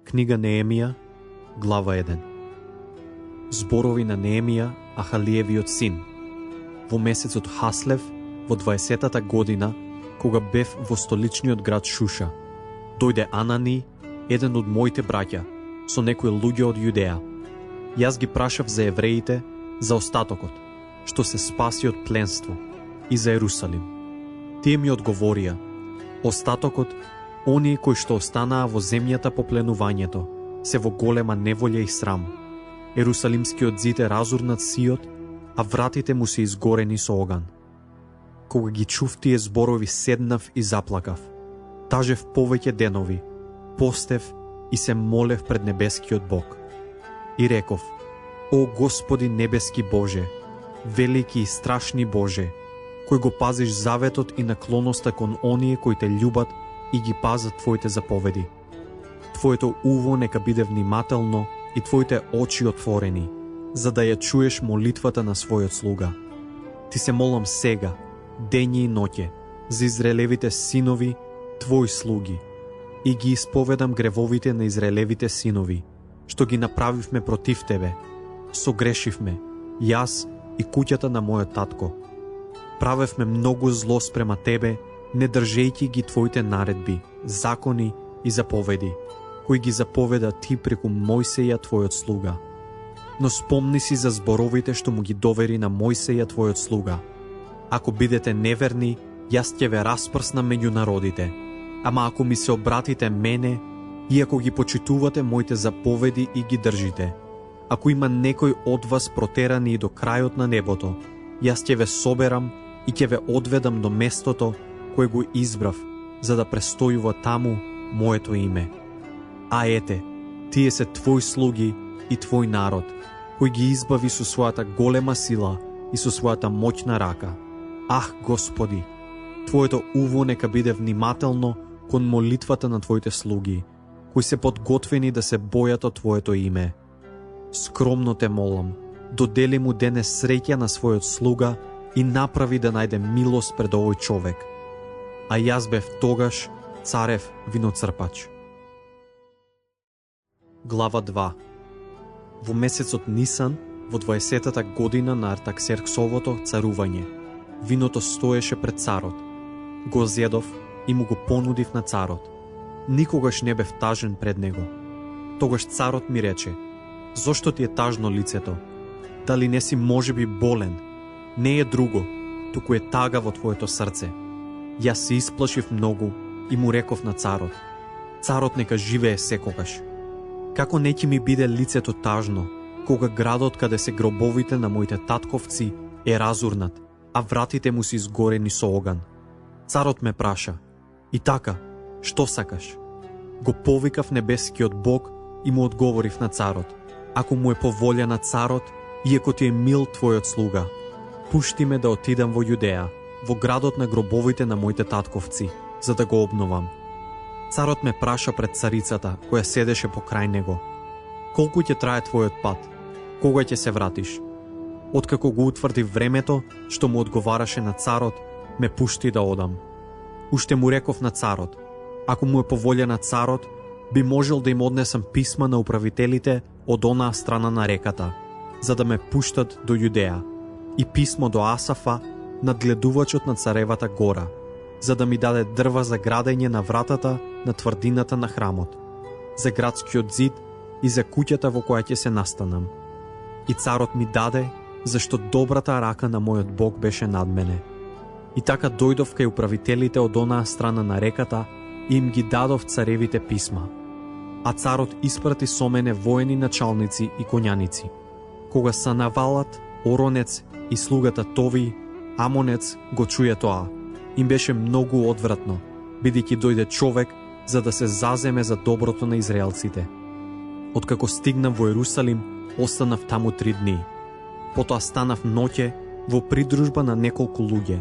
Книга Неемија, глава 1. Зборови на Неемија, Ахалиевиот син. Во месецот Хаслев, во 20-та година, кога бев во столичниот град Шуша, дојде Анани, еден од моите браќа, со некои луѓе од Јудеја. Јас ги прашав за евреите, за остатокот, што се спаси од пленство, и за Ерусалим. Тие ми одговорија: остатокот, оние кои што останаа во земјата по пленувањето, се во голема неволја и срам. Ерусалимскиот зид е разурнат сиот, а вратите му се изгорени со оган. Кога ги чув тие зборови, седнав и заплакав. Тажев повеќе денови, постев и се молев пред небескиот Бог. И реков: О Господи небески Боже, велики и страшни Боже, кој го пазиш заветот и наклоноста кон оние кои те љубат и ги пазат Твоите заповеди. Твоето уво нека биде внимателно и Твоите очи отворени, за да ја чуеш молитвата на својот слуга. Ти се молам сега, дење и ноќе, за Израелевите синови, Твои слуги, и ги исповедам гревовите на Израелевите синови, што ги направивме против Тебе. Согрешивме, јас и куќата на мојот татко. Правевме многу зло спрема Тебе, не држејќи ги Твоите наредби, закони и заповеди, кои ги заповеда Ти преку Мојсеја Твојот слуга. Но спомни си за зборовите што му ги довери на Мојсеја Твојот слуга. Ако бидете неверни, јас ќе ве распрснам меѓу народите. Ама ако ми се обратите мене, и ако ги почитувате моите заповеди и ги држите, ако има некој од вас протерани и до крајот на небото, јас ќе ве соберам и ќе ве одведам до местото кое го избрав, за да престојува таму моето име. А ете, тие се Твои слуги и Твој народ, кој ги избави со својата голема сила и со својата моќна рака. Ах, Господи, Твоето уво нека биде внимателно кон молитвата на Твоите слуги, кои се подготвени да се бојат од Твоето име. Скромно те молам, додели му денес среќа на својот слуга и направи да најде милост пред овој човек. А јас бев тогаш царев виноцрпач. Глава 2. Во месецот Нисан, во 20-та година на Артаксерксовото царување, виното стоеше пред царот. Го зедов и му го понудив на царот. Никогаш не бев тажен пред него. Тогаш царот ми рече: зошто ти е тажно лицето? Дали не си можеби болен? Не е друго, туку е тага во твоето срце. Јас се исплашив многу и му реков на царот: царот нека живее секогаш. Како не ќе ми биде лицето тажно, кога градот каде се гробовите на моите татковци е разурнат, а вратите му се изгорени со оган? Царот ме праша: и така, што сакаш? Го повикав небескиот Бог и му одговорив на царот: ако му е по волја на царот, и ако ти е мил твојот слуга, пушти ме да отидам во Јудеја, во градот на гробовите на моите татковци, за да го обновам. Царот ме праша пред царицата, која седеше покрај него: колку ќе трае твојот пат? Кога ќе се вратиш? Откако го утврди времето, што му одговараше на царот, ме пушти да одам. Уште му реков на царот: ако му е по волја на царот, би можел да им однесам писма на управителите од онаа страна на реката, за да ме пуштат до Јудеја, и писмо до Асафа, надгледувачот на царевата гора, за да ми даде дрва за градење на вратата на тврдината на храмот, за градскиот зид и за куќата во која ќе се настанам. И царот ми даде, зашто добрата рака на мојот Бог беше над мене. И така дојдов кај управителите од онаа страна на реката и им ги дадов царевите писма. А царот испрати со мене воени началници и коњаници. Кога Санавалат, Оронец и слугата Тови, Амонец, го чуе тоа, им беше многу одвратно, бидејќи дојде човек за да се заземе за доброто на израелците. Откако стигнав во Ерусалим, останав таму 3 дни. Потоа станав ноќе во придружба на неколку луѓе,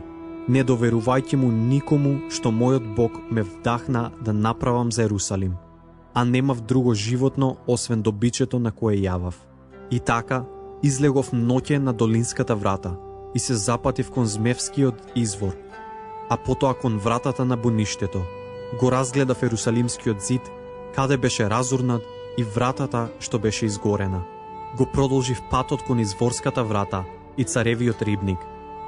не доверувајќи му никому што мојот Бог ме вдахна да направам за Ерусалим, а немав друго животно освен добичето на кое јавав. И така, излегов ноќе на долинската врата и се запатив кон Змевскиот извор, а потоа кон вратата на буништето. Го разгледав Ерусалимскиот зид, каде беше разурнат и вратата што беше изгорена. Го продолжив патот кон изворската врата и царевиот рибник,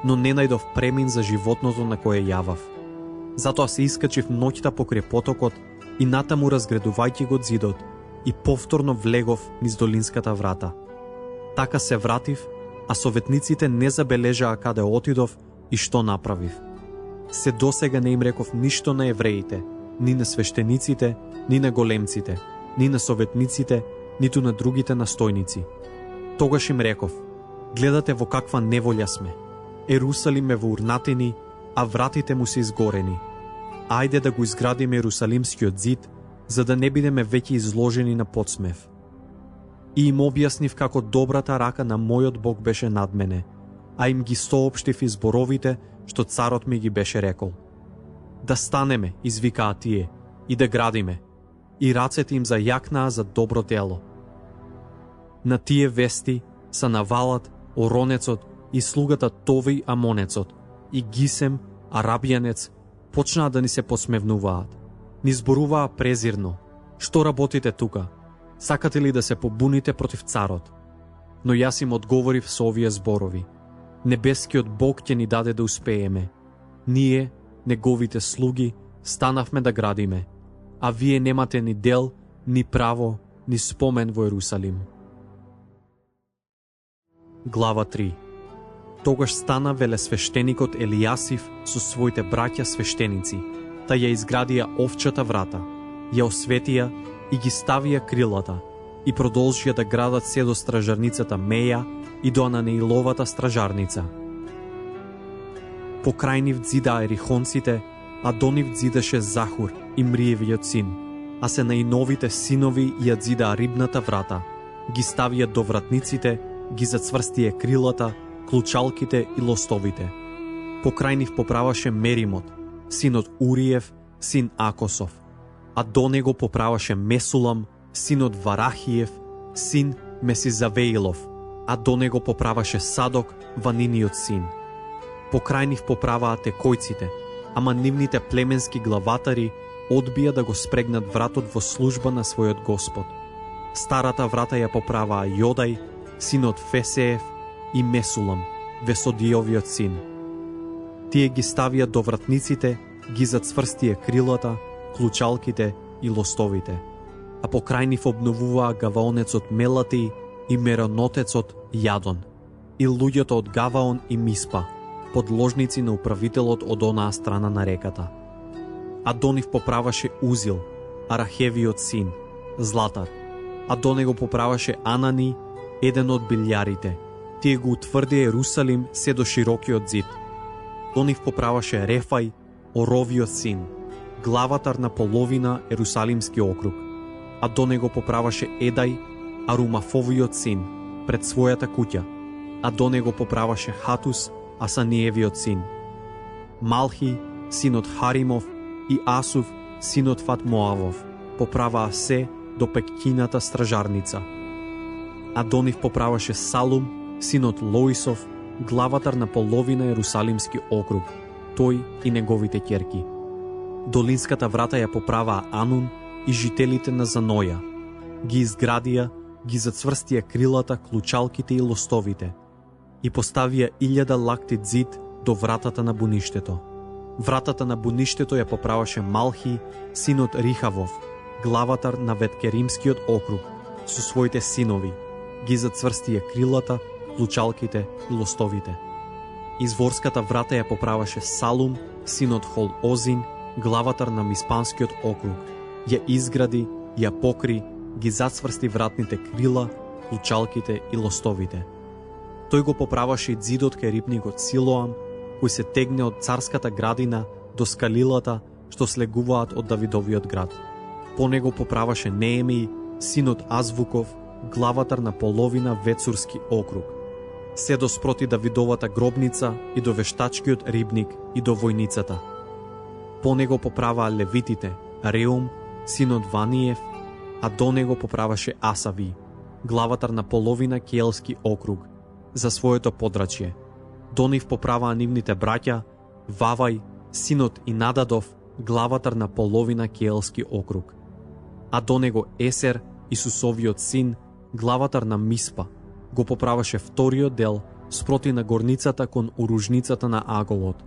но не најдов премин за животното на кое јавав. Затоа се искачив ноќта покрај потокот и натаму разградувајќи го зидот и повторно влегов низ долинската врата. Така се вратив, а советниците не забележаа каде отидов и што направив. Се досега не им реков ништо на евреите, ни на свештениците, ни на големците, ни на советниците, ниту на другите настојници. Тогаш им реков: гледате во каква неволја сме. Ерусалим е во урнатини, а вратите му се изгорени. Ајде да го изградиме Ерусалимскиот зид, за да не бидеме веќе изложени на подсмев. И им објаснив како добрата рака на мојот Бог беше над мене, а им ги соопштив изборовите што царот ми ги беше рекол. Да станеме, извикаа тие, и да градиме, и рацете им зајакнаа за добро дело. На тие вести Санавалат, Оронецот и слугата Тови Амонецот и Гисем, Арабијанец, почнаа да ни се посмевнуваат. Ни зборуваа презирно: што работите тука? Сакате ли да се побуните против царот? Но јас им одговорив со овие зборови: небескиот Бог ќе ни даде да успееме. Ние, неговите слуги, станавме да градиме, а вие немате ни дел, ни право, ни спомен во Ерусалим. Глава 3. Тогаш стана велесвештеникот Елијасив со своите браќа свештеници, та ја изградија овчата врата, ја осветија и ги ставија крилата, и продолжија да градат се до стражарницата Меја и до Ананииловата стражарница. Покрај нив зидаа ерихонците, а до нив зидаше Захур, Имриевиот син, а се наиновите синови ја зидаа рибната врата, ги ставија до вратниците, ги зацврстие крилата, клучалките и лостовите. Покрај нив поправаше Меримот, синот Уриев, син Акосов, а до него поправаше Месулам, синот Варахиев, син Месизавеилов, а до него поправаше Садок, Ваниниот син. Покрај нив поправаа текојците, ама нивните племенски главатари одбија да го спрегнат вратот во служба на својот Господ. Старата врата ја поправаа Јодај, синот Фесеев, и Месулам, Весодиовиот син. Тие ги ставија до вратниците, ги зацврстие крилата, клучалките и лостовите. А покрај нив обновуваа гаваонецот Мелати и меронотецот Јадон, и луѓето од Гаваон и Миспа, подложници на управителот од онаа страна на реката. А до нив поправаше Узил, Арахевиот син, златар, а до него поправаше Анани, еден од билјарите. Тие го утврдија Ерусалим се до широкиот зид. До нив поправаше Рефај, Оровиот син, главатар на половина Ерусалимски округ, а до него поправаше Едај, Арумафовиот син, пред својата куќа, а до него поправаше Хатус, Асаниевиот син. Малхи, синот Харимов, и Асув, синот Фатмоавов, поправаа се до пеккината стражарница. А до нив поправаше Салум, синот Лоисов, главатар на половина Ерусалимски округ, тој и неговите ќерки. Долинската врата ја поправаа Анун и жителите на Заноја. Ги изградија, ги зацврстија крилата, клучалките и лостовите и поставија 1000 лактит зид до вратата на буништето. Вратата на буништето ја поправаше Малхи, синот Рихавов, главатар на Веткеримскиот округ, со своите синови. Ги зацврстија крилата, клучалките и лостовите. Изворската врата ја поправаше Салум, синот Хол-Озин, главатар на Миспанскиот округ. Ја изгради, ја покри, ги зацврсти вратните крила, клучалките и лостовите. Тој го поправаше и зидот кај рибникот Силоам, кој се тегне од царската градина до скалилата што слегуваат од Давидовиот град. По него поправаше Неемиј, синот Азвуков, главатар на половина Вецурски округ. Се до спроти Давидовата гробница и до вештачкиот рибник и до војницата. По него поправаа левитите, Реум, синот Ваниев, а до него поправаше Асави, главатар на половина Киелски округ, за своето подрачје. До нив поправаа нивните браќа, Вавај, синот Инададов, главатар на половина Киелски округ. А до него Есер, Исусовиот син, главатар на Миспа, го поправаше вториот дел спроти на горницата кон уружницата на аголот.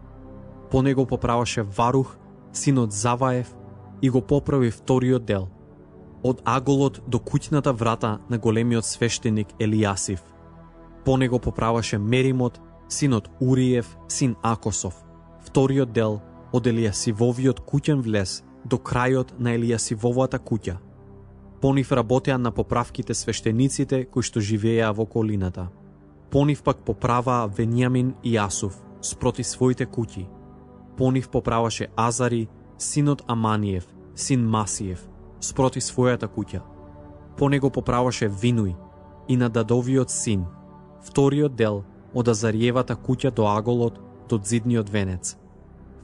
По него поправаше Варух, синот Заваев, и го поправи вториот дел, од аголот до куќната врата на големиот свештеник Елијасив. По него поправаше Меримот, синот Уриев, син Акосов, вториот дел од Елијасивовиот куќен влез до крајот на Елијасивовата куќа. По нив работеа на поправките свештениците кои што живееа во околината. По нив пак поправаа Венијамин и Јасуф спроти своите куќи. По нив поправаше Азари, синот Аманиев, син Масиев, спроти својата куќа. По него поправаше Винуј и на Дадовиот син, вториот дел од Азариевата куќа до аголот до зидниот венец.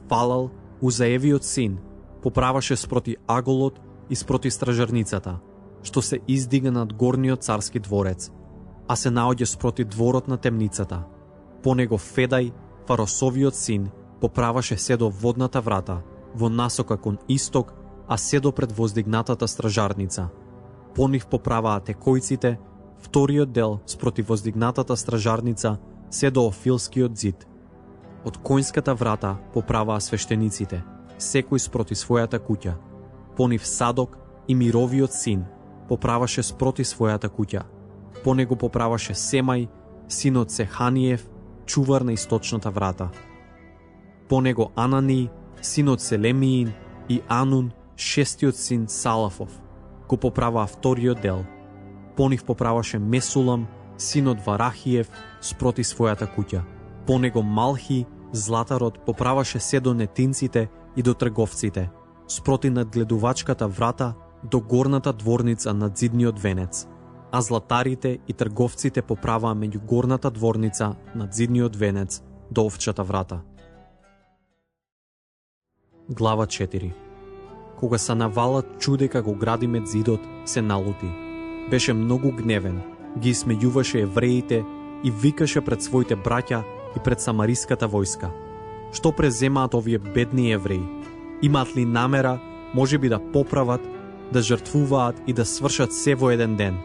Фалал, Узаевиот син, поправаше спроти аголот и спроти стражарницата, што се издига над горниот царски дворец, а се наоѓа спроти дворот на темницата. По него Федај, Фаросовиот син, поправаше се до водната врата, во насока кон исток, а се до пред воздигнатата стражарница. По нив поправаа текојците, вториот дел спроти воздигнатата стражарница, се до Офилскиот зид. Од коњската врата поправаа свештениците, секој спроти својата куќа. По нив Садок и Мировиот син поправаше спроти својата куќа. По него поправаше Семај, синот Сеханиев, чувар на источната врата. По него Анани, синот Селемиин, и Анун, шестиот син Салафов, го поправаа вториот дел. По нив поправаше Месулам, синот Варахиев, спроти својата куќа. По него Малхи, златарот, поправаше се до нетинците и до трговците, спроти надгледувачката врата до горната дворница над зидниот венец, а златарите и трговците поправаа меѓу горната дворница над зидниот венец до овчата врата. Глава 4. Кога Санавалат чу дека го градиме зидот, се налути. Беше многу гневен, ги смејуваше евреите и викаше пред своите браќа и пред самариската војска. Што преземаат овие бедни евреи? Имаат ли намера, можеби да поправат, да жртвуваат и да свршат се во еден ден?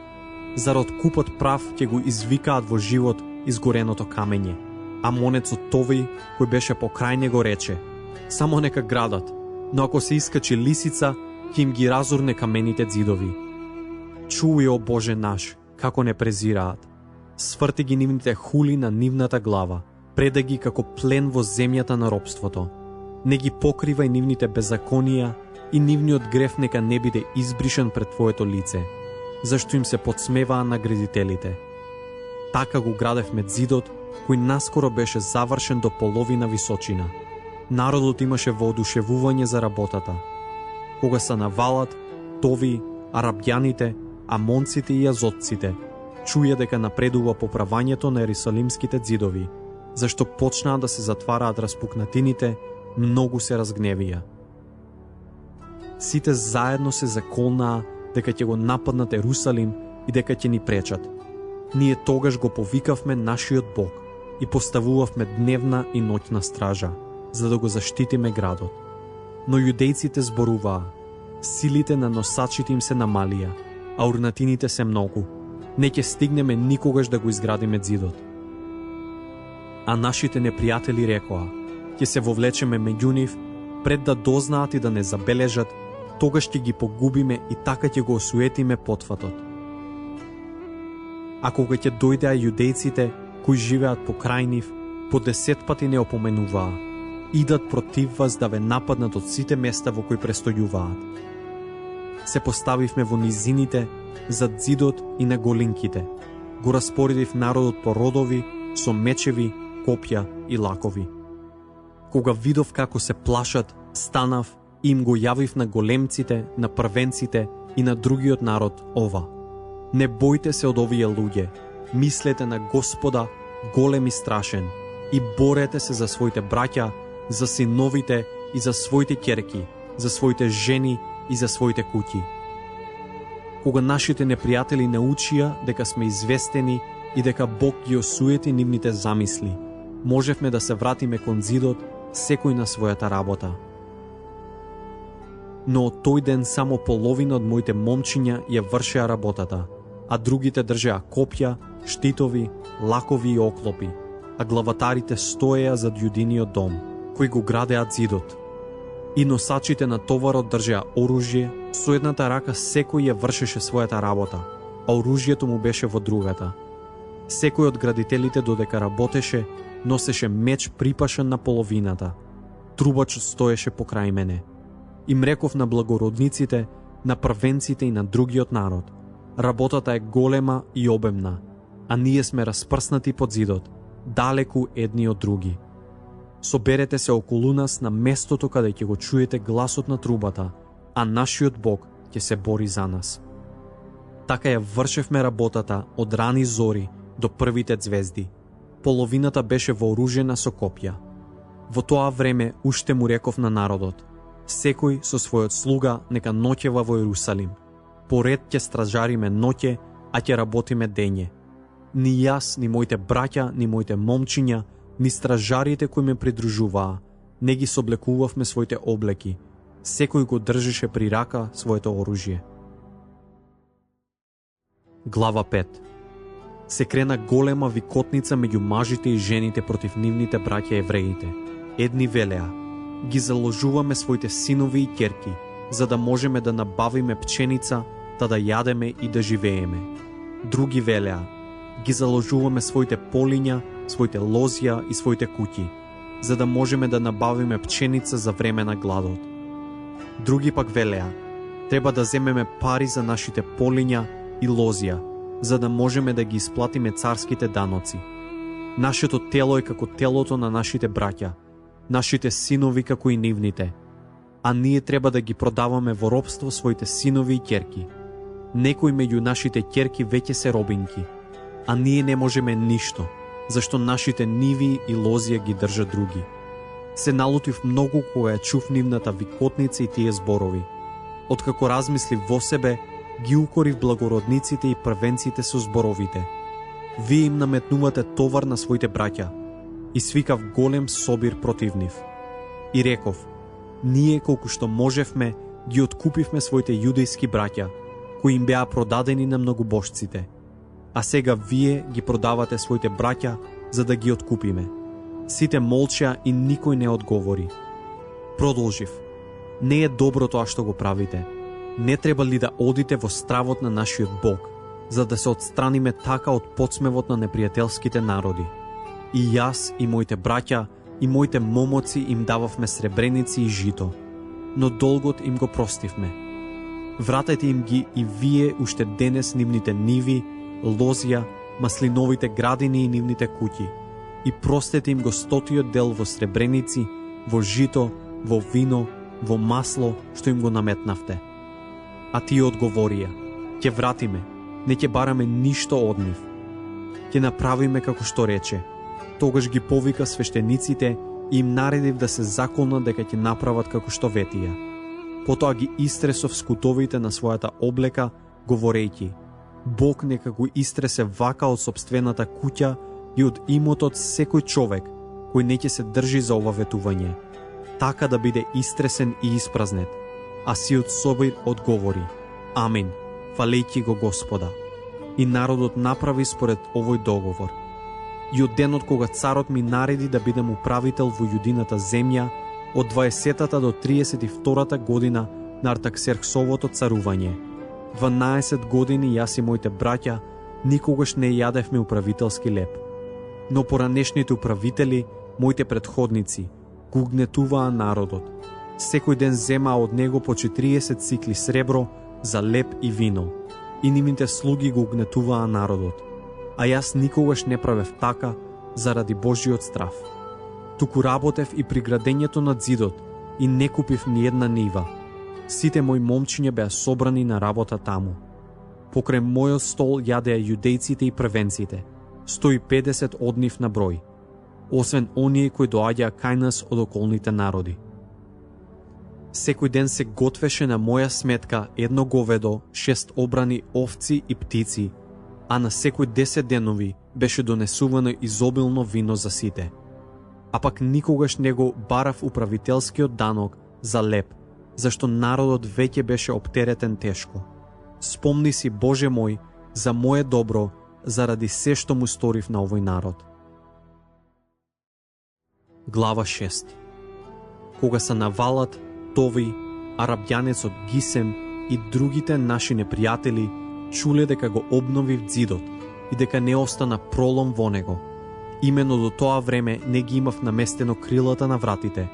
Зарод купот прав ќе го извикаат во живот изгореното камење? А монецот Тови, кој беше покрај него, рече: само нека градат, но ако се искачи лисица, ќе им ги разурне камените зидови. Чуј, о Боже наш, како не презираат. Сврти ги нивните хули на нивната глава, преда ги како плен во земјата на робството. Не ги покривај нивните беззаконија и нивниот греф нека не биде избришен пред Твоето лице, зашто им се подсмеваа на градителите. Така го градевме зидот, кој наскоро беше завршен до половина височина. Народот имаше воодушевување за работата. Кога Санавалат, Тови, арабјаните, амонците и азотците чуја дека напредува поправањето на ерусалимските зидови, зашто почнаа да се затвараат распукнатините, многу се разгневија. Сите заедно се заколнаа дека ќе го нападнат Ерусалим и дека ќе ни пречат. Ние тогаш го повикавме нашиот Бог и поставувавме дневна и ноќна стража, за да го заштитиме градот. Но јудејците зборуваа: силите на носачите им се намалија, а урнатините се многу. Не ќе стигнеме никогаш да го изградиме зидот. А нашите непријатели рекоа: ќе се вовлечеме меѓу нив, пред да дознаат и да не забележат, тогаш ќе ги погубиме и така ќе го осуетиме потфатот. А кога ќе дојдеа јудејците кои живеат покрај нив, по 10 пати не опоменуваа: идат против вас да ве нападнат од сите места во кои престојуваат. Се поставивме во низините, зад зидот и на голинките. Го распоредив народот по родови, со мечеви, копја и лакови. Кога видов како се плашат, станав и им го јавив на големците, на првенците и на другиот народ ова: не бојте се од овие луѓе, мислете на Господа, голем и страшен, и борете се за своите браќа, за синовите и за своите ќерки, за своите жени и за своите куќи. Кога нашите непријатели научија дека сме известени и дека Бог ги осуети нивните замисли, можевме да се вратиме кон зидот, секој на својата работа. Но од тој ден само половина од моите момчиња ја вршеа работата, а другите држеа копја, штитови, лакови и оклопи, а главатарите стоеа зад јудиниот дом, кои го градеа зидот. И носачите на товарот држеа оружје, со едната рака секој ја вршеше својата работа, а оружјето му беше во другата. Секој од градителите додека работеше, носеше меч припашен на половината. Трубачот стоеше покрај мене. Им реков на благородниците, на првенците и на другиот народ: работата е голема и обемна, а ние сме распрснати под зидот, далеку едни од други. Соберете се околу нас на местото каде ќе го чуете гласот на трубата, а нашиот Бог ќе се бори за нас. Така ја вршевме работата од рани зори до првите звезди. Половината беше вооружена со копја. Во тоа време уште му реков на народот: секој со својот слуга нека ноќева во Ерусалим. Поред ќе стражариме ноќе, а ќе работиме дење. Ни јас, ни моите браќа, ни моите момчиња, ни стражарите кои ме придружуваа, не ги соблекувавме своите облеки. Секој го држеше при рака своето оружје. Глава 5. Се крена голема викотница меѓу мажите и жените против нивните браќа евреите. Едни велеа: ги заложуваме своите синови и ќерки, за да можеме да набавиме пченица, да јадеме и да живееме. Други велеа: ги заложуваме своите полиња, своите лозја и своите куќи, за да можеме да набавиме пченица за време на гладот. Други пак велеа: треба да земеме пари за нашите полиња и лозја, за да можеме да ги исплатиме царските даноци. Нашето тело е како телото на нашите браќа, нашите синови како и нивните, а ние треба да ги продаваме во робство своите синови и ќерки. Некои меѓу нашите ќерки веќе се робинки, а ние не можеме ништо, зашто нашите ниви и лозија ги држат други. Се налутив многу кога ја чув нивната викотница и тие зборови. Откако размислив во себе, ги укорив благородниците и првенците со зборовите: вие им наметнувате товар на своите браќа. И свикав голем собир против нив. И реков: ние колку што можевме, ги откупивме своите јудејски браќа, кои им беа продадени на многобожците. А сега вие ги продавате своите браќа за да ги откупиме. Сите молчеа и никој не одговори. Продолжив: не е добро тоа што го правите. Не треба ли да одите во стравот на нашиот Бог, за да се отстраниме така од подсмевот на непријателските народи? И јас, и моите браќа, и моите момоци им дававме сребреници и жито, но долгот им го простивме. Вратете им ги и вие уште денес нивните ниви, лозја, маслиновите градини и нивните куќи, и простете им го 100-тиот дел во сребреници, во жито, во вино, во масло, што им го наметнавте. А тие одговорија: ќе вратиме, не ќе бараме ништо од нив. Ќе направиме како што рече. Тогаш ги повика свештениците и им наредив да се заколнат дека ќе направат како што ветија. Потоа ги истресов скутовите на својата облека, говорејќи: Бог нека го истресе вака од сопствената куќа и од имотот секој човек кој не ќе се држи за ова ветување, така да биде истресен и испразнет. А сиот собир одговори: Амин, фалејќи го Господа. И народот направи според овој договор. И од денот кога царот ми нареди да бидем управител во јудината земја, од 20-та до 32-та година на Артаксерксовото царување, 12 години јас и моите браќа никогаш не јадевме управителски леп. Но поранешните управители, моите предходници, го угнетуваа народот. Секој ден земаа од него по 40 сикли сребро за леп и вино, и нивните слуги го угнетуваа народот. А јас никогаш не правев така заради Божиот страв. Туку работев и при градењето на зидот и не купив ни една нива. Сите мои момчиња беа собрани на работа таму. Покрај мојот стол јадеа јудејците и првенците, 150 од нив на број, освен оние кои доаѓаа кај нас од околните народи. Секој ден се готвеше на моја сметка едно говедо, 6 обрани овци и птици, а на секој 10 денови беше донесувано изобилно вино за сите. А пак никогаш не го барав управителскиот данок за леп, зашто народот веќе беше оптеретен тешко. Спомни си, Боже мој, за моje добро, заради се што му сторив на овој народ. Глава 6. Кога се навалат Тови, арабјанецот Гисем и другите наши непријатели чуле дека го обновив ѕидот и дека не остана пролом во него, имено до тоа време не ги имав наместено крилата на вратите,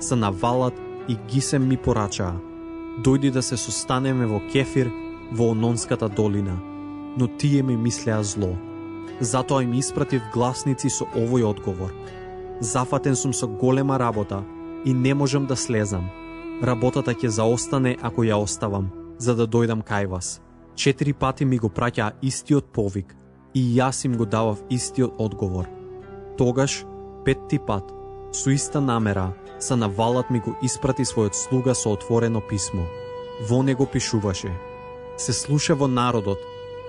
се навалат и Гисем ми порачаа: дојди да се состанеме во Кефир во Ононската долина, но тие ми мислеа зло. Затоа им испратив гласници со овој одговор: зафатен сум со голема работа и не можам да слезам. Работата ќе заостане ако ја оставам, за да дојдам кај вас. 4 пати ми го праќаа истиот повик и јас им го давав истиот одговор. Тогаш, 5-ти пат, со иста намера, се навалат ми го испрати својот слуга со отворено писмо. Во него пишуваше: се слуша во народот,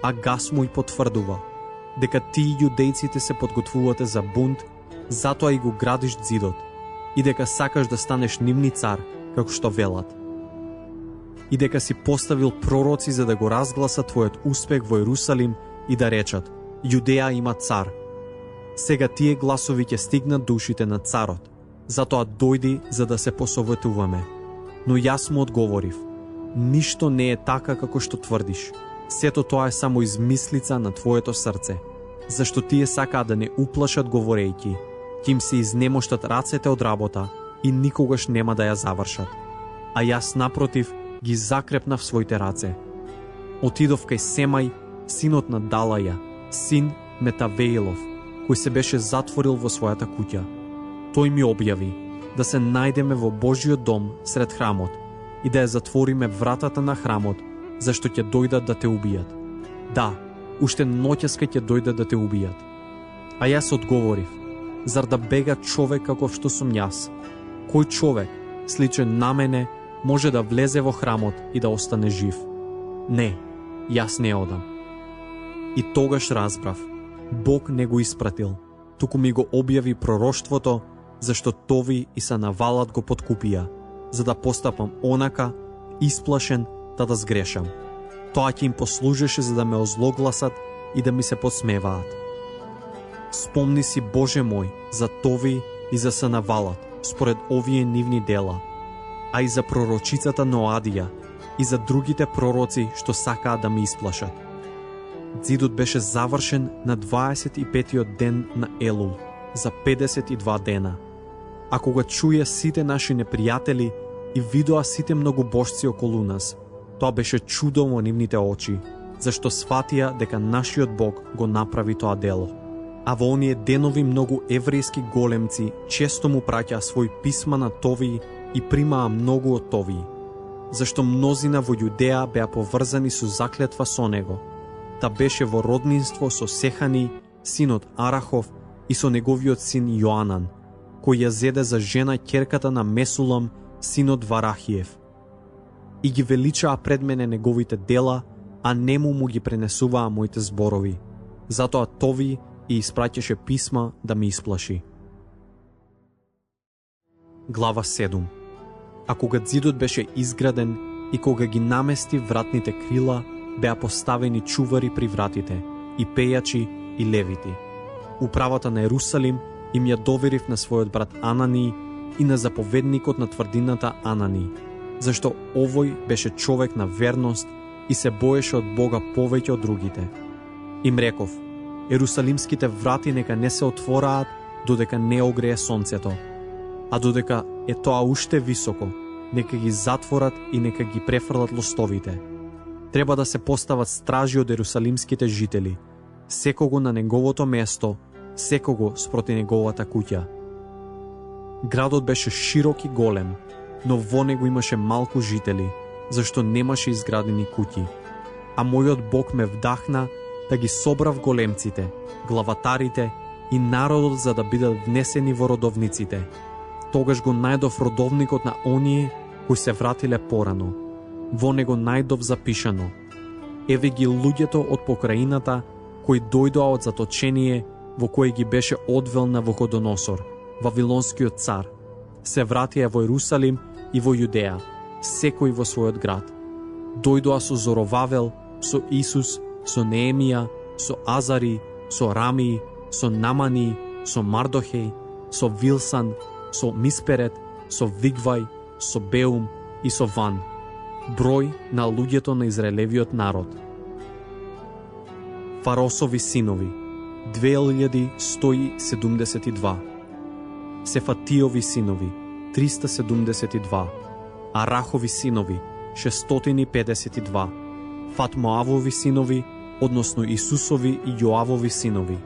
а Гас му и потврдува дека тие јудејците се подготвувате за бунт, затоа и го градиш ѕидот, и дека сакаш да станеш нивни цар, како што велат. И дека си поставил пророци за да го разгласат твојот успех во Ерусалим и да речат: Јудеја има цар. Сега тие гласови ќе стигнат до ушите на царот, затоа дојди за да се посоветуваме. Но јас му одговорив: ништо не е така како што тврдиш. Сето тоа е само измислица на твоето срце, зашто тие сакаат да не уплашат говорејќи: ќе им се изнемоштат рацете од работа и никогаш нема да ја завршат. А јас напротив ги закрепнав своите раце. Отидов кај Семај, синот на Далаја, син Метавеилов, кој се беше затворил во својата куќа. Тој ми објави да се најдеме во Божиот дом сред храмот и да ја затвориме вратата на храмот, зашто ќе дојдат да те убијат. Да, уште ноќеска ќе дојдат да те убијат. А јас одговорив: зар да бега човек каков што сум јас? Кој човек, сличен на мене, може да влезе во храмот и да остане жив? Не, јас не одам. И тогаш разбрав, Бог не го испратил, туку ми го објави пророштвото, зашто Тови и Санавалат го подкупија, за да постапам онака, исплашен, да сгрешам. Тоа ќе им послужеше за да ме озлогласат и да ми се подсмеваат. Спомни си, Боже мој, за Тови и за Санавалат, според овие нивни дела, а и за пророчицата Ноадија и за другите пророци што сакаат да ме исплашат. Ѕидот беше завршен на 25-тиот ден на Елул, за 52 дена. А кога чуја сите наши непријатели и видоа сите многобожци околу нас, тоа беше чудо во нивните очи, зашто сватија дека нашиот Бог го направи тоа дело. А во оние денови многу еврејски големци често му праќаа свој писма на Тови и примаа многу од Тови, зашто мнозина во Јудеја беа поврзани со заклетва со него. Та беше во роднинство со Сехани, синот Арахов, и со неговиот син Јоанан, кој ја зеде за жена ќерката на Месулам, синот Варахиев. И ги величаа пред мене неговите дела, а нему му ги пренесуваа моите зборови. Затоа Тови и испраќаше писма да ми исплаши. Глава 7. А кога ѕидот беше изграден и кога ги намести вратните крила, беа поставени чувари при вратите, и пејачи, и левити. Управата на Ерусалим им ја доверив на својот брат Анани и на заповедникот на тврдината Анани, зашто овој беше човек на верност и се боеше од Бога повеќе од другите. Им реков: Ерусалимските врати нека не се отвораат додека не огрее сонцето, а додека е тоа уште високо, нека ги затворат и нека ги префрлат лостовите. Треба да се постават стражи од ерусалимските жители, секого на неговото место, секого спроти неговата куќа. Градот беше широк и голем, но во него имаше малку жители, зашто немаше изградени куќи. А мојот Бог ме вдахна да ги собрав големците, главатарите и народот за да бидат внесени во родовниците. Тогаш го најдов родовникот на оние кои се вратиле порано. Во него најдов запишано: еве ги луѓето од покраината кои дојдоа од заточение во кое ги беше одвел Навуходоносор, Вавилонскиот цар. Се вратија во Ерусалим и во Јудеја, секој во својот град. Дојдоа со Зоровавел, со Исус, со Неемија, со Азари, со Рамии, со Намани, со Мардохеј, со Вилсан, со Мисперет, со Вигвај, со Беум и со Ван. Број на луѓето на Израелевиот народ. Фаросови синови 2172. Сефатиови синови 372. Арахови синови 652. Фатмоавови синови, односно Исусови и Јоавови синови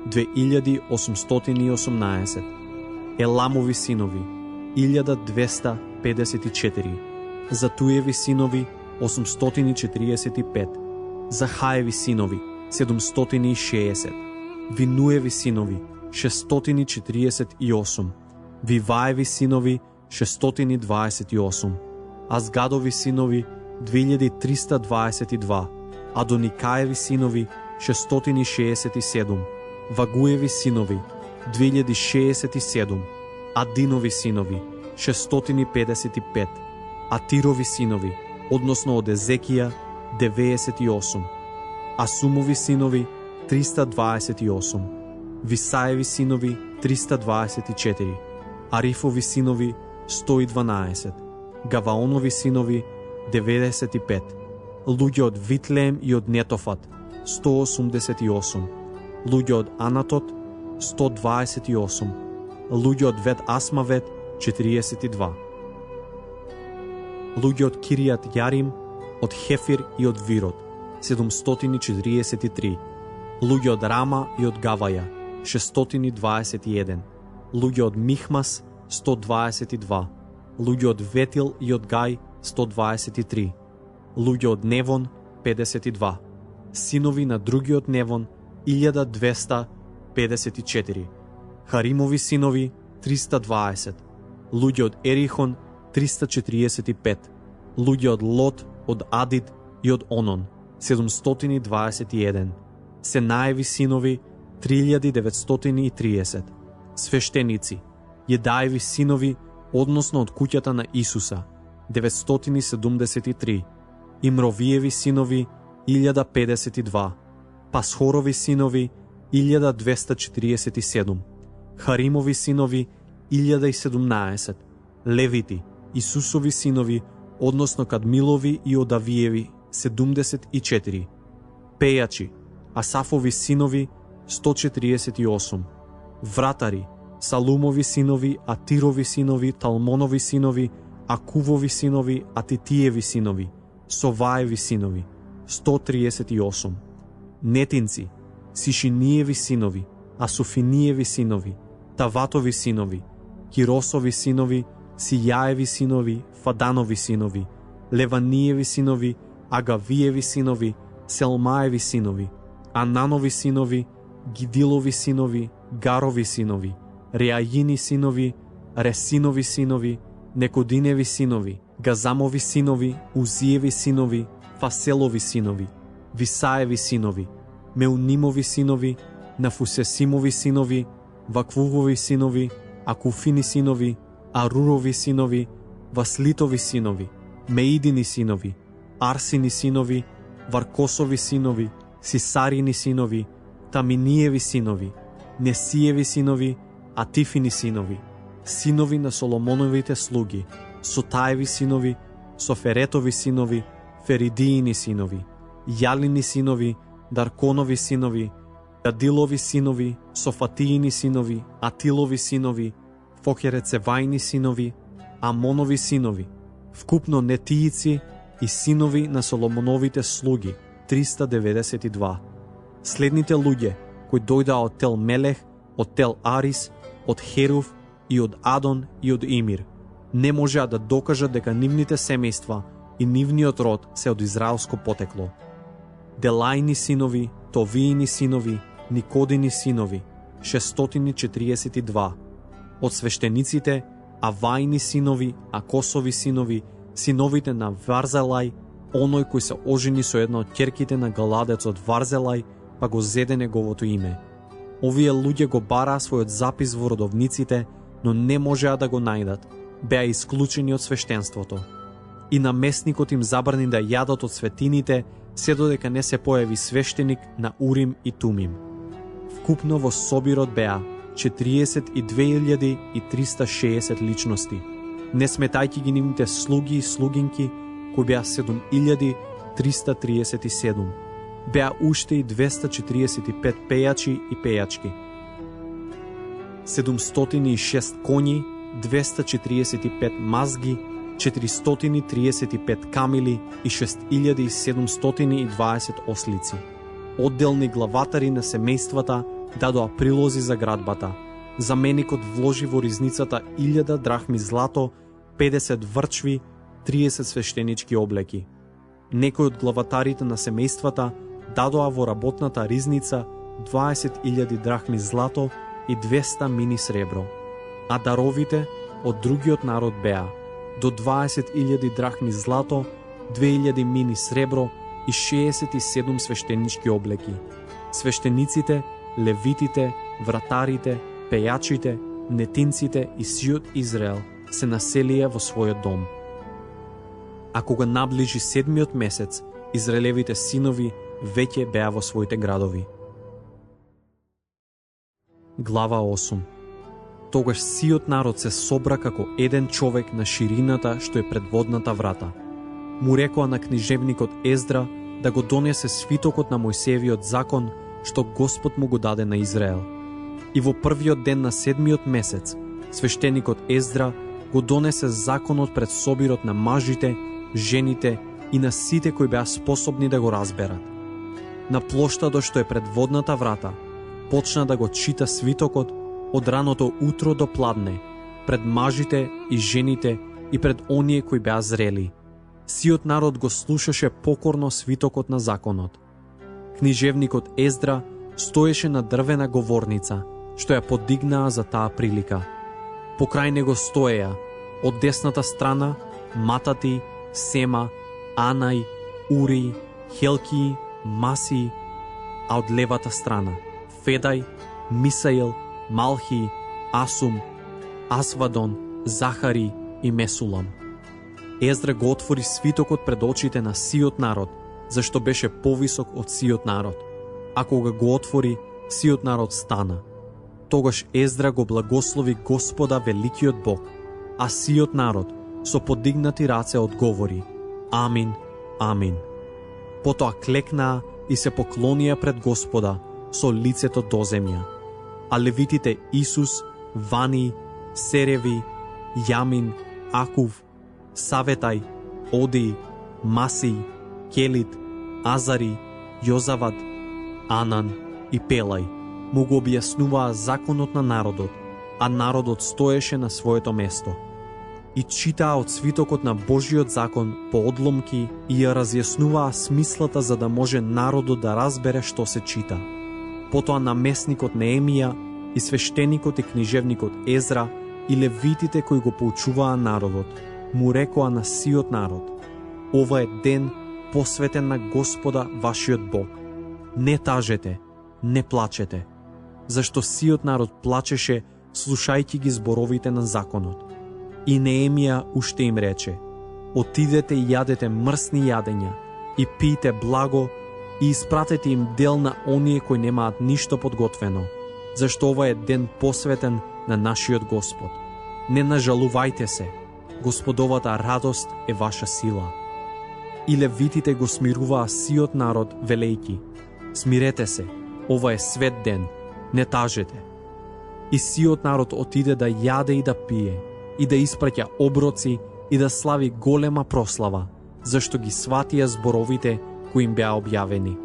2818. Еламови синови 1254. Затуеви синови 845. Захаеви синови 760. Винуеви синови 648. Виваеви синови 628. Азгадови синови 2322. Адоникаеви синови 667. Вагуеви синови 2067. Адинови синови 655. Атирови синови, односно од Езекија 98. Асумови синови 328. Висаеви синови 324. Арифови синови 112. Гаваонови синови 95. Луѓе од Витлеем и од Нетофат 188. Луѓе од Анатот 128. Луѓе од Вет Асмавет 42. Луѓе од Киријат Јарим, од Хефир и од Вирот 743. Луѓе од Рама и од Гаваја 621. Луѓе од Михмас 122. Луѓе од Ветил и од Гај 123. Луѓе од Невон 52. Синови на другиот Невон 1254. Харимови синови 320. Луѓе од Ерихон 345. Луѓе од Лот, од Адид и од Онон 721. Сенаеви синови 3930. Свештеници Једаеви синови, односно од куќата на Исуса 973. Имровиеви синови 1052. Пасхорови синови 1247. Харимови синови 1017. Левити Исусови синови, односно Кадмилови и Одавиеви 74. Пејачи Асафови синови 148. Вратари Салумови синови, Атирови синови, Талмонови синови, Акувови синови, Атитиеви синови, Соваеви синови 138. Нетинци Сишиниеви синови, Асуфиниеви синови, Таватови синови, Киросови синови, Сијаеви синови, Фаданови синови, Леваниеви синови, Агавиеви синови, Селмаеви синови, Ананови синови, Гидилови синови, Гарови синови, Реајини синови, Ресинови синови, Некодиневи синови, Газамови синови, Узиеви синови, Фаселови синови, Висаеви синови, Меунимови синови, Нафусесимови синови, Ваквувови синови, Акуфини синови, Арурови синови, Васлитови синови, Меидини синови, Арсини синови, Варкосови синови, Сисарини синови, Таминиеви синови, Несиеви синови, Атифини синови, синови на Соломоновите слуги, Сотаеви синови, Соферетови синови, Феридиини синови, Јалини синови, Дарконови синови, Гадилови синови, Софатиини синови, Атилови синови, Фохерецевајни синови, Амонови синови, вкупно нетијици и синови на Соломоновите слуги 392. Следните луѓе кои дојдаа од Тел Мелех, од Тел Арис, од Херув и од Адон и од Имир, не можеа да докажат дека нивните семејства и нивниот род се од израелско потекло. Делајни синови, Товиини синови, Никодини синови 642. Од свештениците Авајни синови, Акосови синови, синовите на Варзелај, оној кој се ожени со една од ќерките на Галадецот Варзелај, па го зеде неговото име. Овие луѓе го бараа својот запис во родовниците, но не можеа да го најдат, беа исклучени од свештенството. И наместникот им забрани да јадат од светините, се додека не се појави свештеник на Урим и Тумим. Вкупно во собирот беа 42.360 личности, не сметајќи ги нивните слуги и слугинки, кои беа 7.337. Беа уште и 245 пејачи и пејачки, 706 коњи, 245 мазги, 435 камили и 6720 ослици. Одделни главатари на семејствата дадоа прилози за градбата. Заменикот вложи во ризницата 1000 драхми злато, 50 врчви, 30 свештенички облеки. Некои од главатарите на семејствата дадоа во работната ризница 20.000 драхми злато и 200 мини сребро. А даровите од другиот народ беа до 20.000 драхми злато, 2000 мини сребро и 67 свештенички облеки. Свештениците, левитите, вратарите, пејачите, нетинците и сиот Израел се населија во својот дом. А кога наближи 7-миот месец, Израелевите синови веќе беа во своите градови. Глава 8. Тогаш сиот народ се собра како еден човек на ширината што е пред водната врата. Му рекоа на книжевникот Ездра да го донесе свитокот на Мојсеевиот закон што Господ му го даде на Израел. И во првиот ден на 7-миот месец, свештеникот Ездра го донесе законот пред собирот на мажите, жените и на сите кои беа способни да го разберат. На плоштадот што е пред водната врата, почна да го чита свитокот од раното утро до пладне, пред мажите и жените и пред оние кои беа зрели. Сиот народ го слушаше покорно свитокот на законот. Книжевникот Ездра стоеше на дрвена говорница, што ја подигнаа за таа прилика. Покрај него стоеја, од десната страна, Матати, Сема, Анај, Ури, Хелки, Маси, а од левата страна, Федај, Мисаил, Малхи, Асум, Асвадон, Захари и Месулам. Ездра го отвори свитокот пред очите на сиот народ, зашто беше повисок од сиот народ. А кога го отвори, сиот народ стана. Тогаш Ездра го благослови Господа великиот Бог, а сиот народ со подигнати раце одговори: Амин, амин. Потоа клекнаа и се поклонија пред Господа со лицето до земја. А левитите Исус, Вани, Сереви, Јамин, Акув, Саветај, Оди, Маси, Келит, Азари, Јозавад, Анан и Пелај му го објаснуваа законот на народот, а народот стоеше на своето место. И читаа од свитокот на Божиот закон по одломки и ја разјаснуваа смислата за да може народот да разбере што се чита. Потоа наместникот Неемија и свештеникот и книжевникот Езра и левитите кои го поучуваа народот му рекоа на сиот народ: ова е ден посветен на Господа вашиот Бог. Не тажете, не плачете, зашто сиот народ плачеше слушајќи ги зборовите на законот. И Неемија уште им рече: отидете и јадете мрсни јадења и пиете благо и испратете им дел на оние кои немаат ништо подготвено, зашто ова е ден посветен на нашиот Господ. Не нажалувајте се, Господовата радост е ваша сила. И левитите го смируваа сиот народ велејки: смирете се, ова е свет ден, не тажете. И сиот народ отиде да јаде и да пие, и да испраќа оброци и да слави голема прослава, зашто ги сватија зборовите кои им беа објавени.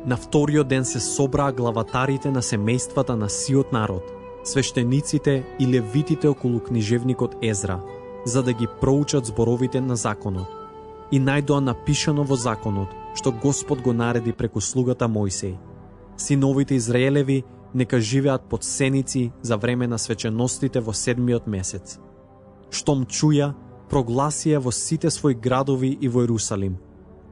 На вториот ден се собраа главатарите на семејствата на сиот народ, свештениците и левитите околу книжевникот Езра, за да ги проучат зборовите на законот. И најдоа напишано во законот, што Господ го нареди преку слугата Мојсеј: синовите Израелеви нека живеат под сеници за време на свеченостите во 7-миот месец. Штом чуја, прогласија во сите своји градови и во Ерусалим: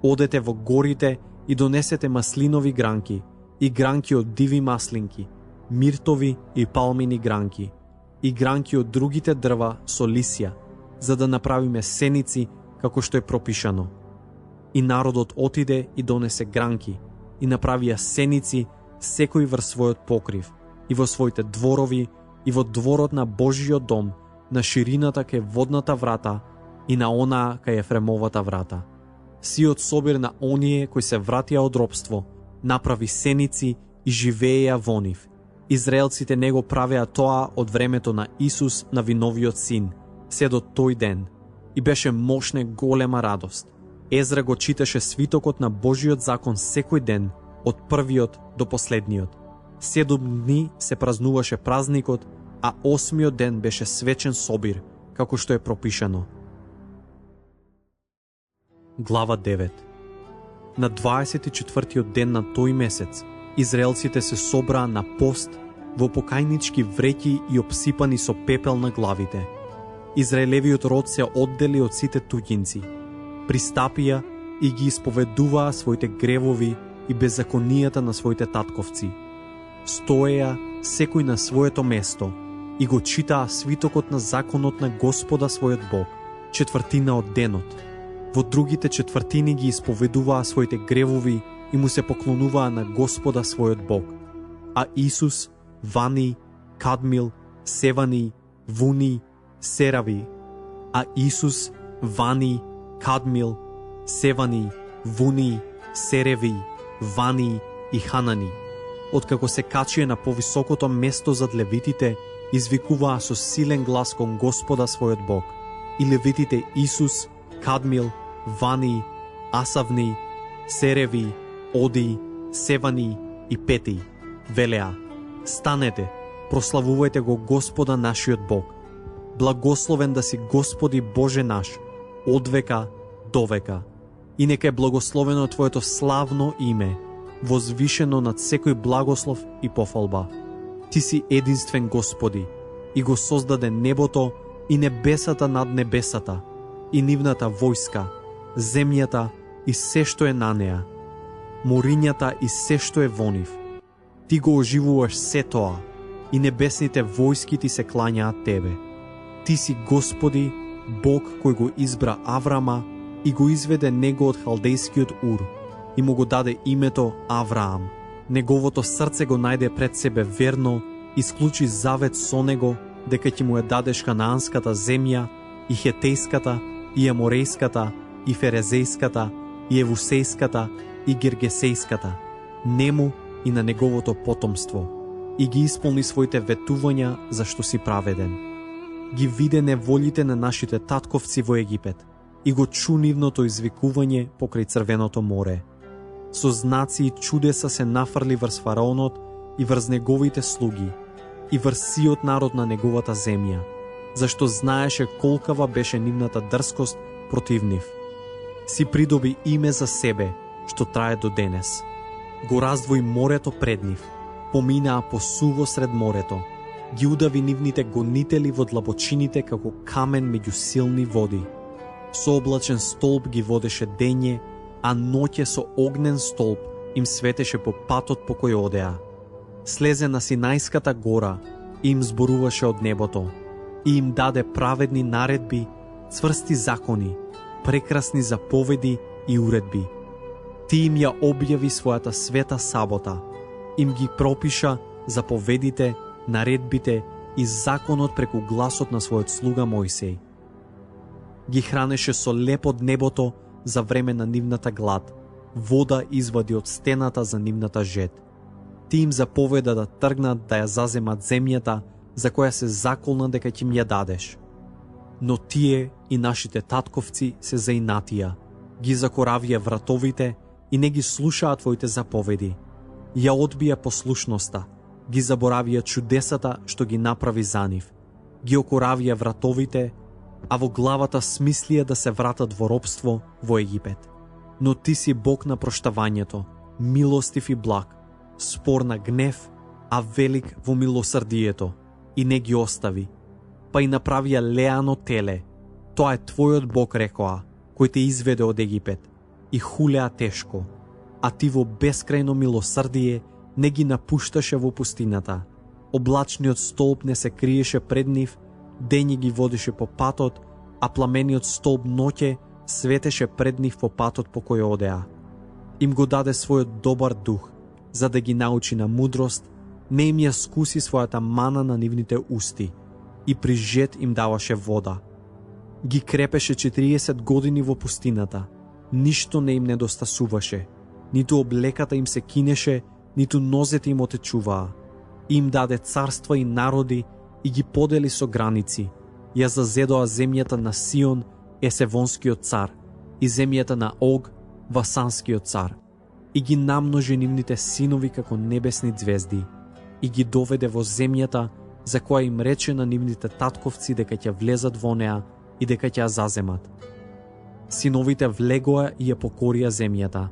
одете во горите и донесете маслинови гранки и гранки од диви маслинки, миртови и палмини гранки и гранки од другите дрва со лисја, за да направиме сеници како што е пропишано. И народот отиде и донесе гранки, и направија сеници секој врз својот покрив, и во своите дворови, и во дворот на Божиот дом, на ширината кај водната врата, и на онаа кај Ефремовата врата. Сиот собир на оние кои се вратија од робство, направи сеници и живееја во нив. Израелците не го правеа тоа од времето на Исус, Навиновиот син, се до тој ден. И беше мощна голема радост. Езра го читаше свитокот на Божиот закон секој ден, од првиот до последниот. 7 дни се празнуваше празникот, а 8-миот ден беше свечен собир, како што е пропишано. Глава 9. На 24-тиот ден на тој месец, израелците се собраа на пост во покајнички вреќи и обсипани со пепел на главите. Израелевиот род се оддели од сите туѓинци. Пристапија и ги исповедуваа своите гревови и беззаконијата на своите татковци. Стоеја секој на своето место и го читаа свитокот на законот на Господа својот Бог, четвртина од денот. Во другите четвртини ги исповедуваа своите гревови и му се поклонуваа на Господа својот Бог. А Исус, Вани, Кадмил, Севани, Вуни, Серави. А Исус, Вани, Кадмил, Севани, Вуни, Сереви, Вани и Ханани. Откако се качија на повисокото место зад левитите, извикуваа со силен глас кон Господа својот Бог. И левитите Исус, Кадмил, Вани, Асавни, Сереви, Оди, Севани и Пети велеа: станете, прославувајте го Господа нашиот Бог. Благословен да си Господи Боже наш, од века до века. И нека е благословено Твоето славно име, возвишено над секој благослов и пофалба. Ти си единствен Господи, и го создаде небото и небесата над небесата, и нивната војска, земјата и се што е на неа, морињата и се што е во нив. Ти го оживуваш се тоа, и небесните војски ти се клањаат Тебе. Ти си Господи, Бог кој го избра Аврама и го изведе него од халдејскиот Ур и му го даде името Авраам. Неговото срце го најде пред себе верно и склучи завет со него дека ќе му ја дадеш ханаанската земја, и хетејската, и аморејската, и ферезејската, и евусејската, и гергесејската, нему и на неговото потомство, и ги исполни своите ветувања зашто си праведен. Ги виде неволите на нашите татковци во Египет и го чу нивното извикување покрај Црвеното море. Со знаци и чудеса се нафрли врз фараонот и врз неговите слуги и врз сиот народ на неговата земја, зашто знаеше колкава беше нивната дрскост против нив. Си придоби име за себе, што трае до денес. Го раздвои морето пред нив, поминаа по суво сред морето, ги удави нивните гонители во длабочините како камен меѓу силни води. Со облачен столб ги водеше дење, а ноќе со огнен столб им светеше по патот по кој одеа. Слезе на Синајската гора и им зборуваше од небото и им даде праведни наредби, цврсти закони, прекрасни заповеди и уредби. Ти им ја објави својата света сабота, им ги пропиша заповедите, наредбите и законот преку гласот на својот слуга Мојсеј. Ги хранеше со леп од небото за време на нивната глад, вода извади од стената за нивната жет. Ти им заповеда да тргнат да ја заземат земјата за која се заколна дека ќе им ја дадеш. Но тие и нашите татковци се заинатија, ги закоравија вратовите и не ги слушаа Твоите заповеди. Ја одбија послушноста, ги заборавија чудесата што ги направи за нив, ги окоравија вратовите, а во главата смислија да се вратат во робство во Египет. Но Ти си Бог на проштавањето, милостив и благ, спор на гнев, а велик во милосрдието, и не ги остави. Па и направија леано теле, тоа е Твојот Бог, рекоа, кој те изведе од Египет, и хулеа тешко, а Ти во бескрајно милосрдие не ги напушташе во пустината. Облачниот столб не се криеше пред нив, дење ги водеше по патот, а пламениот столб ноќе светеше пред нив по патот по кој одеа. Им го даде својот добар дух, за да ги научи на мудрост, не им ја скуси својата мана на нивните усти и при жет им даваше вода. Ги крепеше 40 години во пустината, ништо не им недостасуваше, ниту облеката им се кинеше, ниту нозете им отечуваа. Им даде царства и народи и ги подели со граници. Ја зазедоа земјата на Сион, Есевонскиот цар, и земјата на Ог, Васанскиот цар, и ги намножи нивните синови како небесни звезди, и ги доведе во земјата за која им рече на нивните татковци дека ќе влезат во неа и дека ќе ја заземат. Синовите влегоа и ја покорија земјата,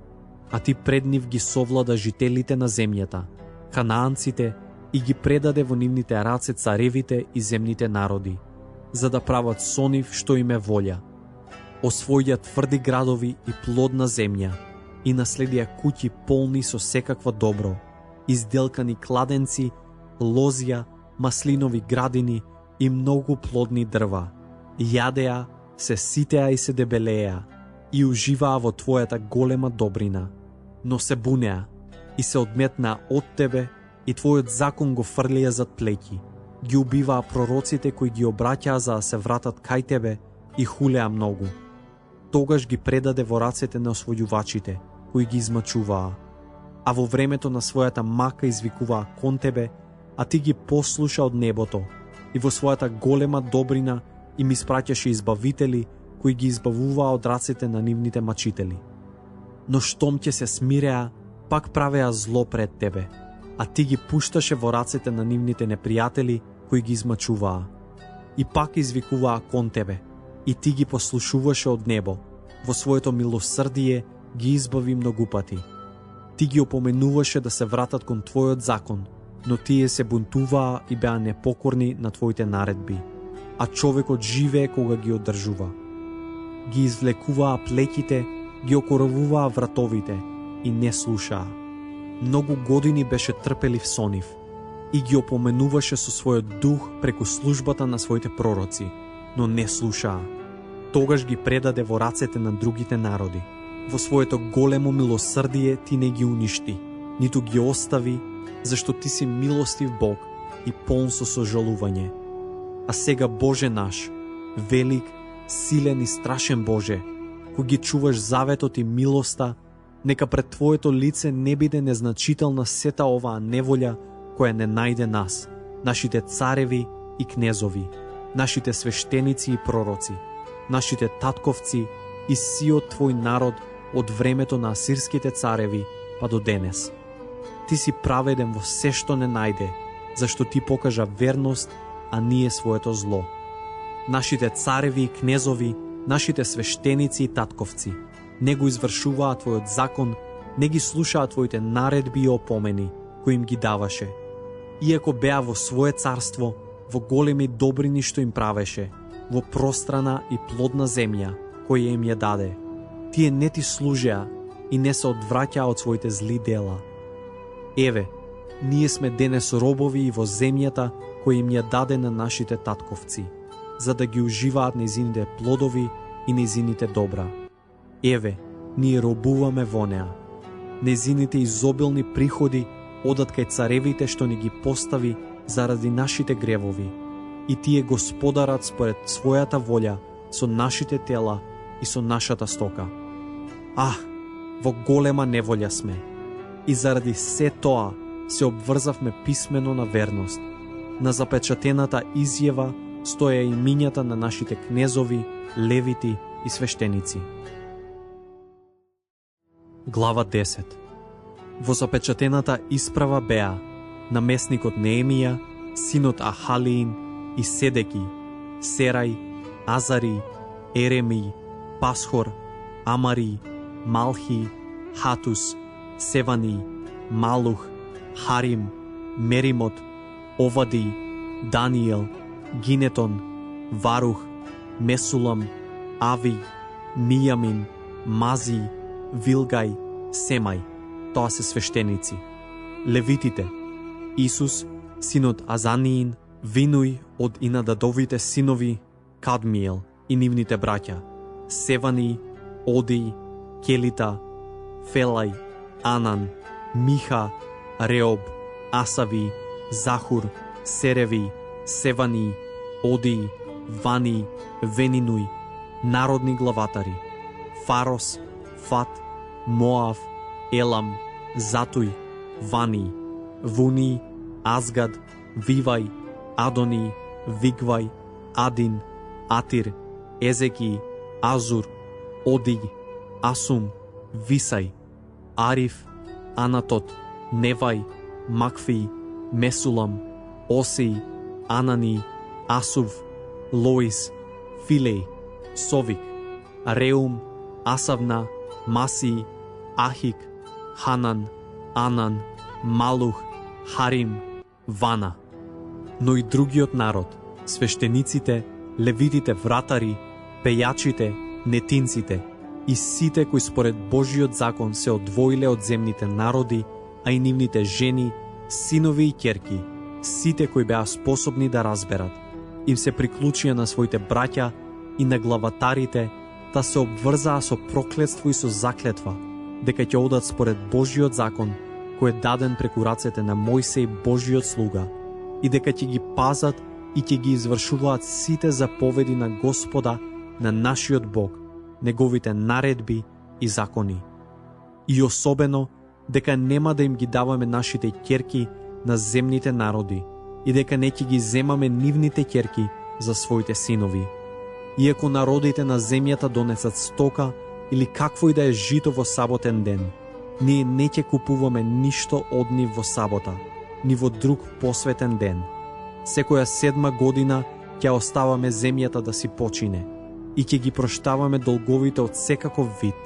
а ти пред нив ги совлада жителите на земјата, ханаанците, и ги предаде во нивните раце царевите и земните народи, за да прават со нив што им е волја. Освоија тврди градови и плодна земја, и наследија куќи полни со секакво добро, изделкани кладенци, лозја, маслинови градини и многу плодни дрва. Јадеа, се ситеа и се дебелеа, и уживаа во твојата голема добрина. Но се бунеа и се одметнаа од тебе, и твојот закон го фрлија зад плеќи. Ги убиваа пророците кои ги обраќаа за да се вратат кај тебе и хулеа многу. Тогаш ги предаде во рацете на освојувачите, кои ги измачуваа. А во времето на својата мака извикуваа кон тебе, а ти ги послуша од небото, и во својата голема добрина им испраќаше избавители, кои ги избавуваа од рацете на нивните мачители. Но штом ќе се смиреа, пак правеа зло пред тебе, а ти ги пушташе во рацете на нивните непријатели, кои ги измачуваа. И пак извикуваа кон тебе, и ти ги послушуваше од небо, во своето милосрдие ги избави многу пати. Ти ги опоменуваше да се вратат кон твојот закон, но тие се бунтуваа и беа непокорни на твоите наредби, а човекот живее кога ги одржува. Ги извлекуваа плеќите, ги окоравуваа вратовите и не слушаа. Многу години беше трпелив со нив и ги опоменуваше со својот дух преку службата на своите пророци, но не слушаа. Тогаш ги предаде во рацете на другите народи. Во своето големо милосрдие ти не ги уништи, ниту ги остави, зашто ти си милостив Бог и полн со сожалување. А сега, Боже наш, велик, силен и страшен Боже, кој ги чуваш заветот и милоста, нека пред Твоето лице не биде незначителна сета оваа неволја која не најде нас, нашите цареви и кнезови, нашите свештеници и пророци, нашите татковци и сиот Твој народ од времето на асирските цареви па до денес. Ти си праведен во се што не најде, зашто ти покажа верност, а ние своето зло. Нашите цареви и кнезови, нашите свештеници и татковци не го извршуваа Твојот закон, не ги слушаа Твоите наредби и опомени, кои им ги даваше. Иако беа во свое царство, во големи добрини што им правеше, во пространа и плодна земја, која им ја даде, тие не ти служеа и не се одвраќаа од своите зли дела. Еве, ние сме денес робови и во земјата која им ја даде на нашите татковци, за да ги уживаат нејзините плодови и нејзините добра. Еве, ние робуваме во неа. Нејзините изобилни приходи одат кај царевите што ни ги постави заради нашите гревови, и тие господарат според својата волја со нашите тела и со нашата стока. Во голема неволја сме, и заради се тоа се обврзавме писмено на верност. На запечатената изјава стоја имињата на нашите кнезови, левити и свештеници. Глава 10. Во запечатената исправа беа наместникот Неемија, синот Ахалиин и Седеки, Серај, Азари, Ереми, Пасхор, Амари, Малхи, Хатус, Севани, Малух, Харим, Меримот, Овади, Даниел, Гинетон, Варух, Месулам, Ави, Мијамин, Мази, Вилгај, Семај, тоа се свештеници. Левитите: Исус, синот Азаниин, Винуј од Инададовите синови, Кадмиел и нивните браќа, Севани, Оди, Келита, Фелај, Анан, Миха, Реоб, Асави, Захур, Сереви, Севани, Оди, Вани, Венинуј, народни главатари, Фарос, Фат, Моав, Елам, Затуј, Вани, Вуни, Азгад, Вивај, Адони, Вигвај, Адин, Атир, Езеки, Азур, Оди, Асум, Висај, Ариф, Анатот, Невај, Макфи, Месулам, Оси, Анани, Асув, Лоис, Филеј, Совик, Реум, Асавна, Маси, Ахик, Ханан, Анан, Малух, Харим, Вана. Но и другиот народ, свештениците, левитите вратари, пејачите, нетинците и сите кои според Божиот закон се одвоиле од земните народи, а и нивните жени, синови и ќерки, сите кои беа способни да разберат, им се приклучија на своите браќа и на главатарите, да се обврзаа со проклетство и со заклетва, дека ќе одат според Божиот закон, кој е даден преку рацете на Мојсеј Божиот слуга, и дека ќе ги пазат и ќе ги извршуваат сите заповеди на Господа, на нашиот Бог, неговите наредби и закони. И особено, дека нема да им ги даваме нашите ќерки на земните народи и дека не ќе ги земаме нивните ќерки за своите синови. Иако народите на земјата донесат стока или какво и да е жито во саботен ден, ние не ќе купуваме ништо од нив во сабота, ни во друг посветен ден. Секоја 7 година ќе оставаме земјата да си почине и ќе ги проштаваме долговите од секаков вид.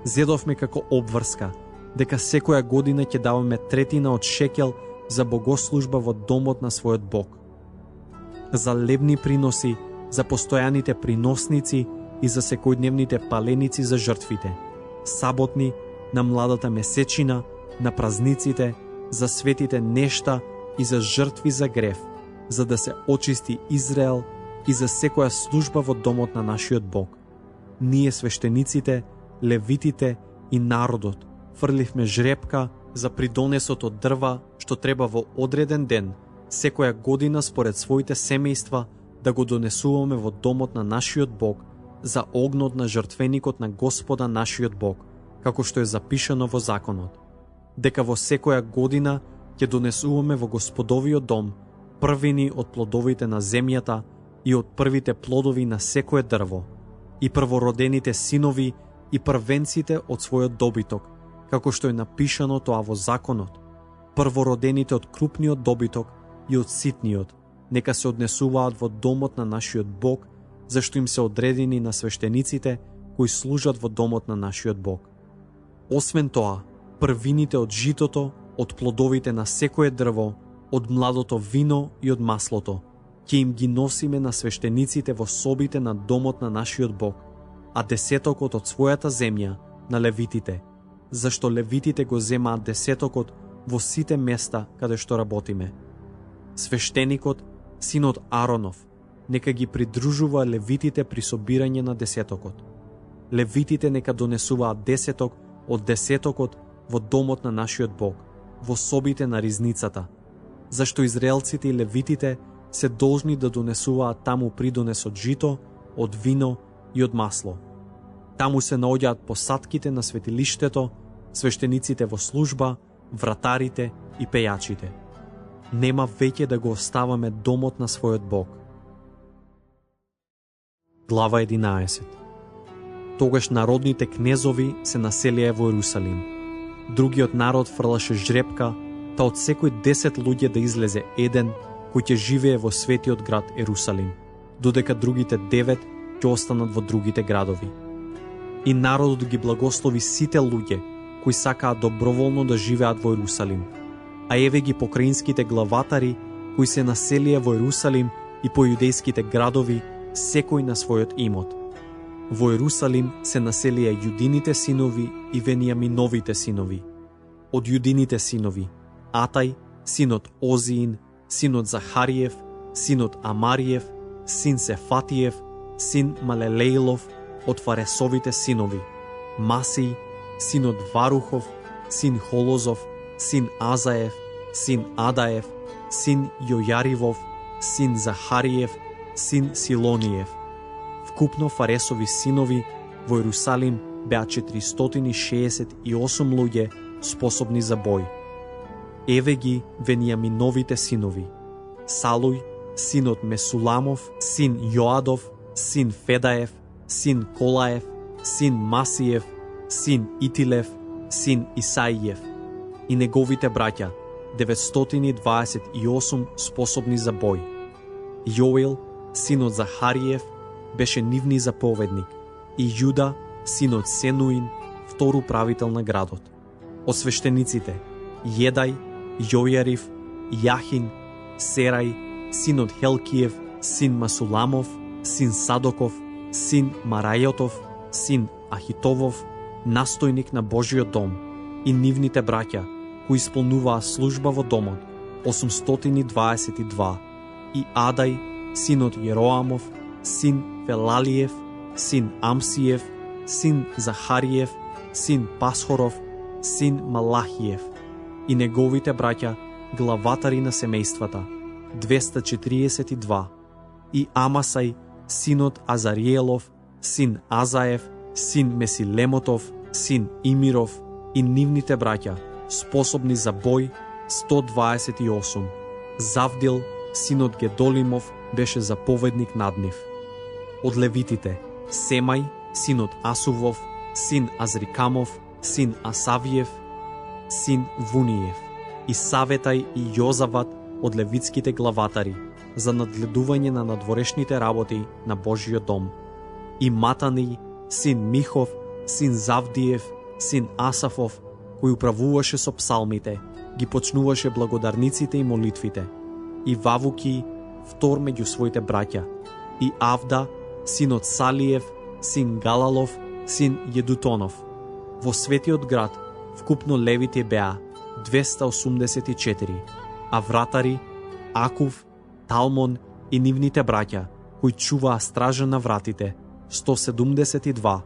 Зедовме како обврска дека секоја година ќе даваме третина од шекел за богослужба во домот на својот Бог. За лебни приноси, за постојаните приносници и за секојдневните паленици за жртвите, саботни, на младата месечина, на празниците, за светите нешта и за жртви за грев, за да се очисти Израел и за секоја служба во домот на нашиот Бог. Ние свештениците, левитите и народот фрливме жрепка за придонесот од дрва што треба во одреден ден, секоја година според своите семејства да го донесуваме во домот на нашиот Бог за огнот на жртвеникот на Господа нашиот Бог, како што е запишано во законот. Дека во секоја година ќе донесуваме во Господовиот дом првини од плодовите на земјата и од првите плодови на секое дрво, и првородените синови и првенците од својот добиток, како што е напишано тоа во законот. Првородените од крупниот добиток и од ситниот нека се однесуваат во домот на нашиот Бог, зашто им се одредени на свештениците кои служат во домот на нашиот Бог. Освен тоа, првините од житото, од плодовите на секое дрво, од младото вино и од маслото, ќе им ги носиме на свештениците во собите на домот на нашиот Бог, а десетокот од својата земја на левитите, зашто левитите го земаат десетокот во сите места каде што работиме. Свештеникот, синот Аронов, нека ги придружува левитите при собирање на десетокот. Левитите нека донесуваат десеток од десетокот во домот на нашиот Бог, во собите на ризницата, зашто израелците и левитите се должни да донесуваат таму придонес од жито, од вино и од масло. Таму се наоѓаат посадките на светилиштето, свештениците во служба, вратарите и пејачите. Нема веќе да го оставаме домот на својот Бог. Глава 11. Тогаш народните кнезови се населија во Ерусалим. Другиот народ фрлаше жрепка, та од секој 10 луѓе да излезе еден, кој ќе живее во светиот град Ерусалим, додека другите 9 ќе останат во другите градови. И народот ги благослови сите луѓе кои сакаат доброволно да живеат во Ерусалим. А еве ги покраинските главатари кои се населија во Ерусалим и по јудејските градови, секој на својот имот. Во Ерусалим се населија јудините синови и венијаминовите синови. Од јудините синови Атај, синот Озиин, синот Захариев, синот Амариев, син Сефатиев, син Малелеилов, од Фаресовите синови: Масий, син од Варухов, син Холозов, син Азаев, син Адаев, син Јојаривов, син Захариев, син Силониев. Вкупно Фаресови синови во Јерусалим беа 468 луѓе способни за бој. Еве ги Венијаминовите синови: Салуј, син од Месуламов, син Јоадов, син Федаев, син Колаев, син Масиев, син Итилев, син Исаиев. И неговите браќа 928 способни за бој. Јоел, син од Захариев, беше нивни заповедник, и Јуда, син од Сенуин, втор управител на градот. Од свештениците: Једај, Јојарив, Јахин, Серај, син од Хелкиев, син Масуламов, син Садоков, син Марајотов, син Ахитовов, настојник на Божиот дом, и нивните браќа, кои исполнуваа служба во домот, 822, и Адај, син од Јероамов, син Фелалиев, син Амсиев, син Захариев, син Пасхоров, син Малахиев, и неговите браќа, главатари на семејствата, 242, и Амасај, син од Азариелов, син Азаев, син Месилемотов, син Имиров, и нивните браќа, способни за бој, 128. Завдил, син од Гедолимов, беше заповедник над нив. Од левитите: Семај, син од Асувов, син Азрикамов, син Асавиев, син Вуниев, и Саветај и Јозават од левитските главатари за надгледување на надворешните работи на Божиот дом, и Матани, син Михов, син Завдиев, син Асафов, кој управуваше со псалмите, ги почнуваше благодарниците и молитвите, и Вавуки, втор меѓу своите браќа, и Авда, син од Салиев, син Галалов, син Једутонов. Во светиот град вкупно левите беа 284, а вратари Акув, Талмон и нивните браќа, кои чуваа стража на вратите, 172,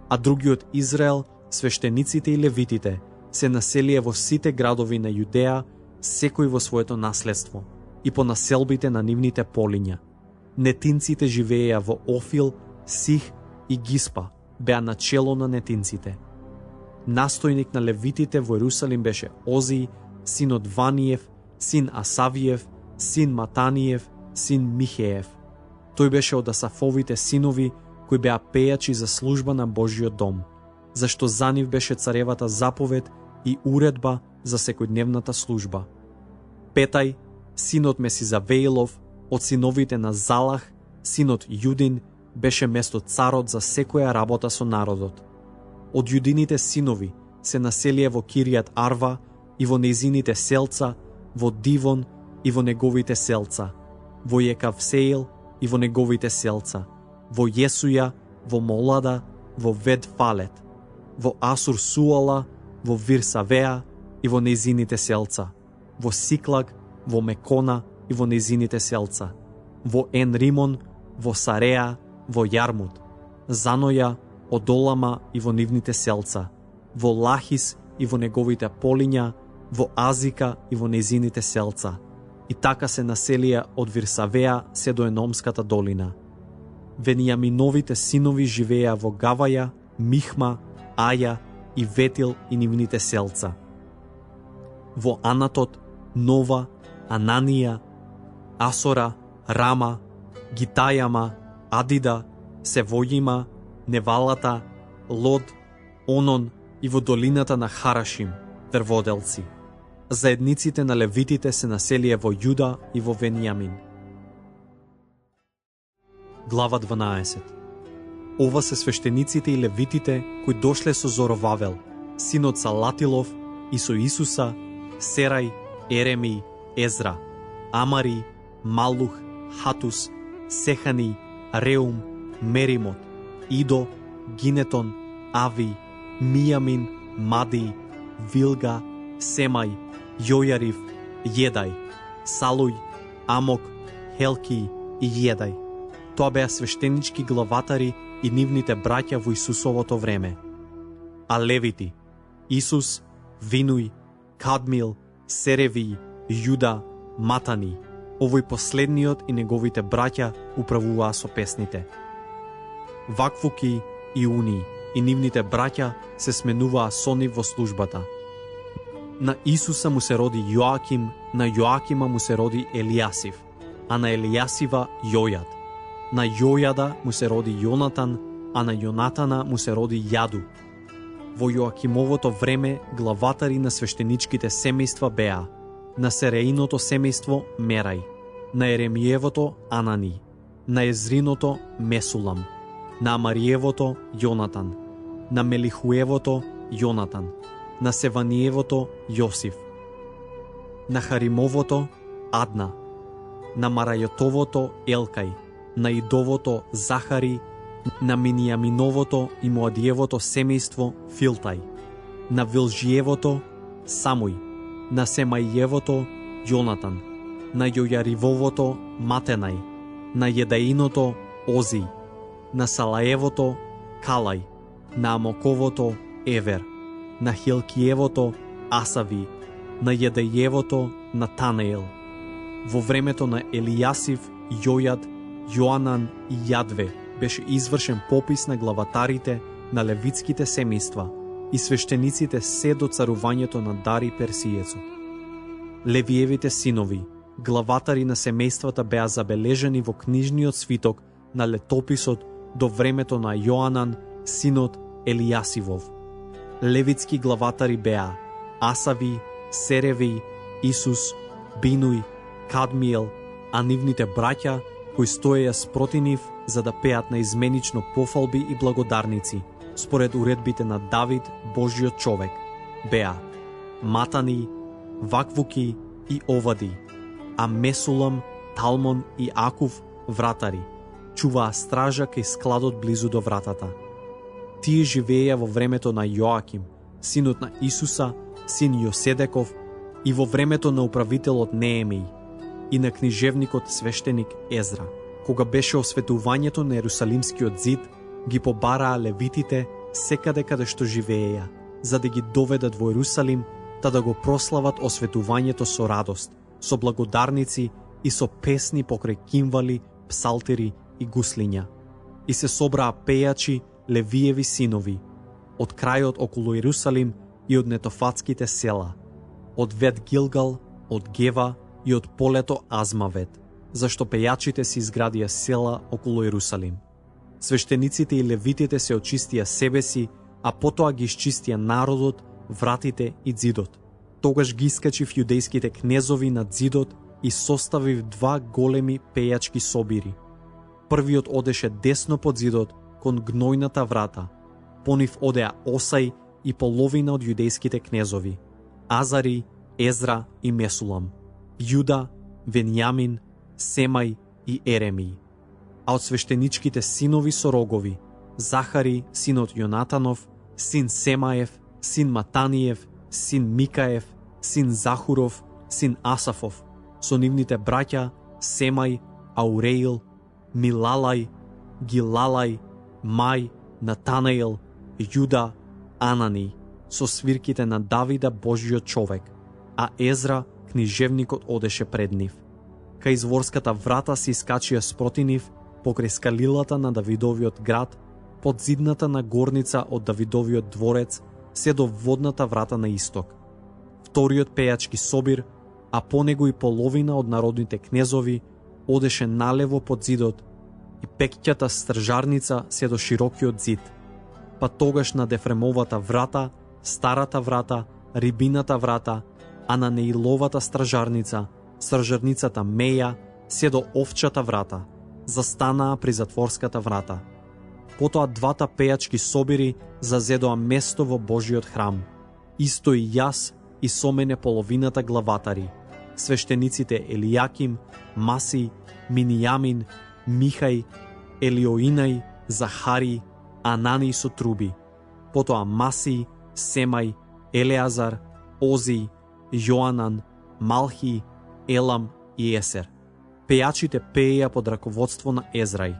а другиот Израел, свештениците и левитите, се населија во сите градови на Јудеја, секој во своето наследство, и по населбите на нивните полиња. Нетинците живееја во Офил, Сих и Гиспа, беа начело на нетинците. Настојник на левитите во Јерусалим беше Озии, син од Ваниев, син Асавиев, син Матаниев, син Михеев. Тој беше од Асафовите синови, кои беа пејачи за служба на Божиот дом, зашто за нив беше царевата заповед и уредба за секојдневната служба. Петај, син од Месизавеилов, од синовите на Залах, син од Јудин, беше место царот за секоја работа со народот. Од Јудините синови се населија во Киријат Арва и во нејзините селца, во Дивон и во неговите селца, во Јекавсеил и во неговите селца, во Јесуја, во Молада, во Ведфалет, во Асур Суала, во Вирсавеа и во нејзините селца, во Сиклаг, во Мекона и во нејзините селца, во Ен-Римон, во Сареа, во Јармут, Заноја, Одолама и во нивните селца, во Лахис и во неговите полиња, во Азика и во нејзините селца, и така се населија од Вирсавеа се до Еномската долина. Венијаминовите синови живееа во Гаваја, Михма, Аја и Ветил и нивните селца. Во Анатот, Нова, Ананија, Асора, Рама, Гитајама, Адида, Севојима, Невалата, Лод, Онон и во долината на Харашим, дрводелци. Заедниците на левитите се населија во Јуда и во Венијамин. Глава 12. Ова се свештениците и левитите кои дошле со Зоровавел, синот Салатилов, и со Исуса, Серај, Ереми, Езра, Амари, Малух, Хатус, Сехани, Реум, Меримот, Идо, Гинетон, Ави, Мијамин, Мади, Вилга, Семај, Јојарив, Једај, Салуј, Амок, Хелки и Једај. Тоа беа свештенички главатари и нивните браќа во Исусовото време. А левити: Исус, Винуј, Кадмил, Сереви, Јуда, Матани. Овој последниот и неговите браќа управуваа со песните. Ваквуки и Уни и нивните браќа се сменуваа со нив во службата. На Исуса му се роди Јоаким, на Јоакима му се роди Елијасив, а на Елијасива Јојад. На Јојада му се роди Јонатан, а на Јонатана му се роди Јаду. Во Јоакимовото време главатари на свештеничките семејства беа: на Сереиното семејство Мерај, на Еремиевото Анани, на Езриното Месулам, на Амариевото Јонатан, на Мелихуевото Јонатан, на Севаниевото Јосиф, на Харимовото Адна, на Марајотовото Елкај, на Идовото Захари, на Минијаминовото и Моадиевото семејство Филтај, на Вилжиевото Самуј, на Семаиевото Јонатан, на Јојаривовото Матенај, на Једаиното Ози, на Салаевото Калај, на Амоковото Евер, на Хилкиевото Асави, на Једаиевото Натанаел. Во времето на Елијасив, Јојад, Јоанан и Јадве беше извршен попис на главатарите на левитските семејства и свештениците се до царувањето на Дари Персиецот. Левиевите синови, главатари на семејствата, беа забележани во книжниот свиток на летописот до времето на Јоанан, синот Елијасивов. Левитски главатари беа Асави, Сереви, Исус, Бинуј, Кадмиел, а нивните браќа кои стоеја спроти нив за да пеат на изменично пофалби и благодарници, според уредбите на Давид, Божиот човек, беа Матани, Ваквуки и Овади, а Месулам, Талмон и Акув, вратари, чуваа стража кај складот близу до вратата. Тие живееја во времето на Јоаким, синот на Исуса, син Јоседеков, и во времето на управителот Неемиј и на книжевникот свештеник Езра. Кога беше осветувањето на Ерусалимскиот зид, ги побараа левитите секаде каде што живееја, за да ги доведат во Ерусалим, та да го прослават осветувањето со радост, со благодарници и со песни покрај кимвали, псалтери и гуслиња. И се собраа пејачи, левиеви синови, од крајот околу Ерусалим и од нетофатските села, од Вет Гилгал, од Гева и од полето Азмавет, зашто пејачите си изградија села околу Ерусалим. Свештениците и левитите се очистија себе си, а потоа ги исчистија народот, вратите и ѕидот. Тогаш ги искачив јудејските кнезови над ѕидот и составив два големи пејачки собири. Првиот одеше десно под ѕидот, кон гнојната врата. По нив одеа Осај и половина од јудејските кнезови, Азари, Езра и Месулам, Јуда, Венјамин, Семај и Еремиј. А од свештеничките синови со рогови, Захари, синот Јонатанов, син Семаев, син Матаниев, син Микаев, син Захуров, син Асафов, со нивните браќа Семај, Ауреил, Милалај, Гилалај, Мај, Натанаел, Јуда, Анани, со свирките на Давида Божиот човек, а Езра, книжевникот, одеше пред нив. Кај изворската врата се искачија спроти нив, покрај скалилата на Давидовиот град, под зидната на горница од Давидовиот дворец, се до водната врата на исток. Вториот пејачки собир, а по него и половина од народните кнезови, одеше налево под зидот и пеќата стражарница се до широкиот зид. Па тогаш на Дефремовата врата, Старата врата, Рибината врата, а на Неиловата стражарница, стражарницата Меја, се до Овчата врата, застанаа при затворската врата. Потоа двата пејачки собири зазедоа место во Божиот храм. Исто и јас и со мене половината главатари, свештениците Елијаким, Маси, Минијамин, Михај, Елиоинај, Захари, Анани со труби, потоа Маси, Семај, Елеазар, Ози, Јоанан, Малхи, Елам и Есер. Пејачите пееја под раководство на Езрај.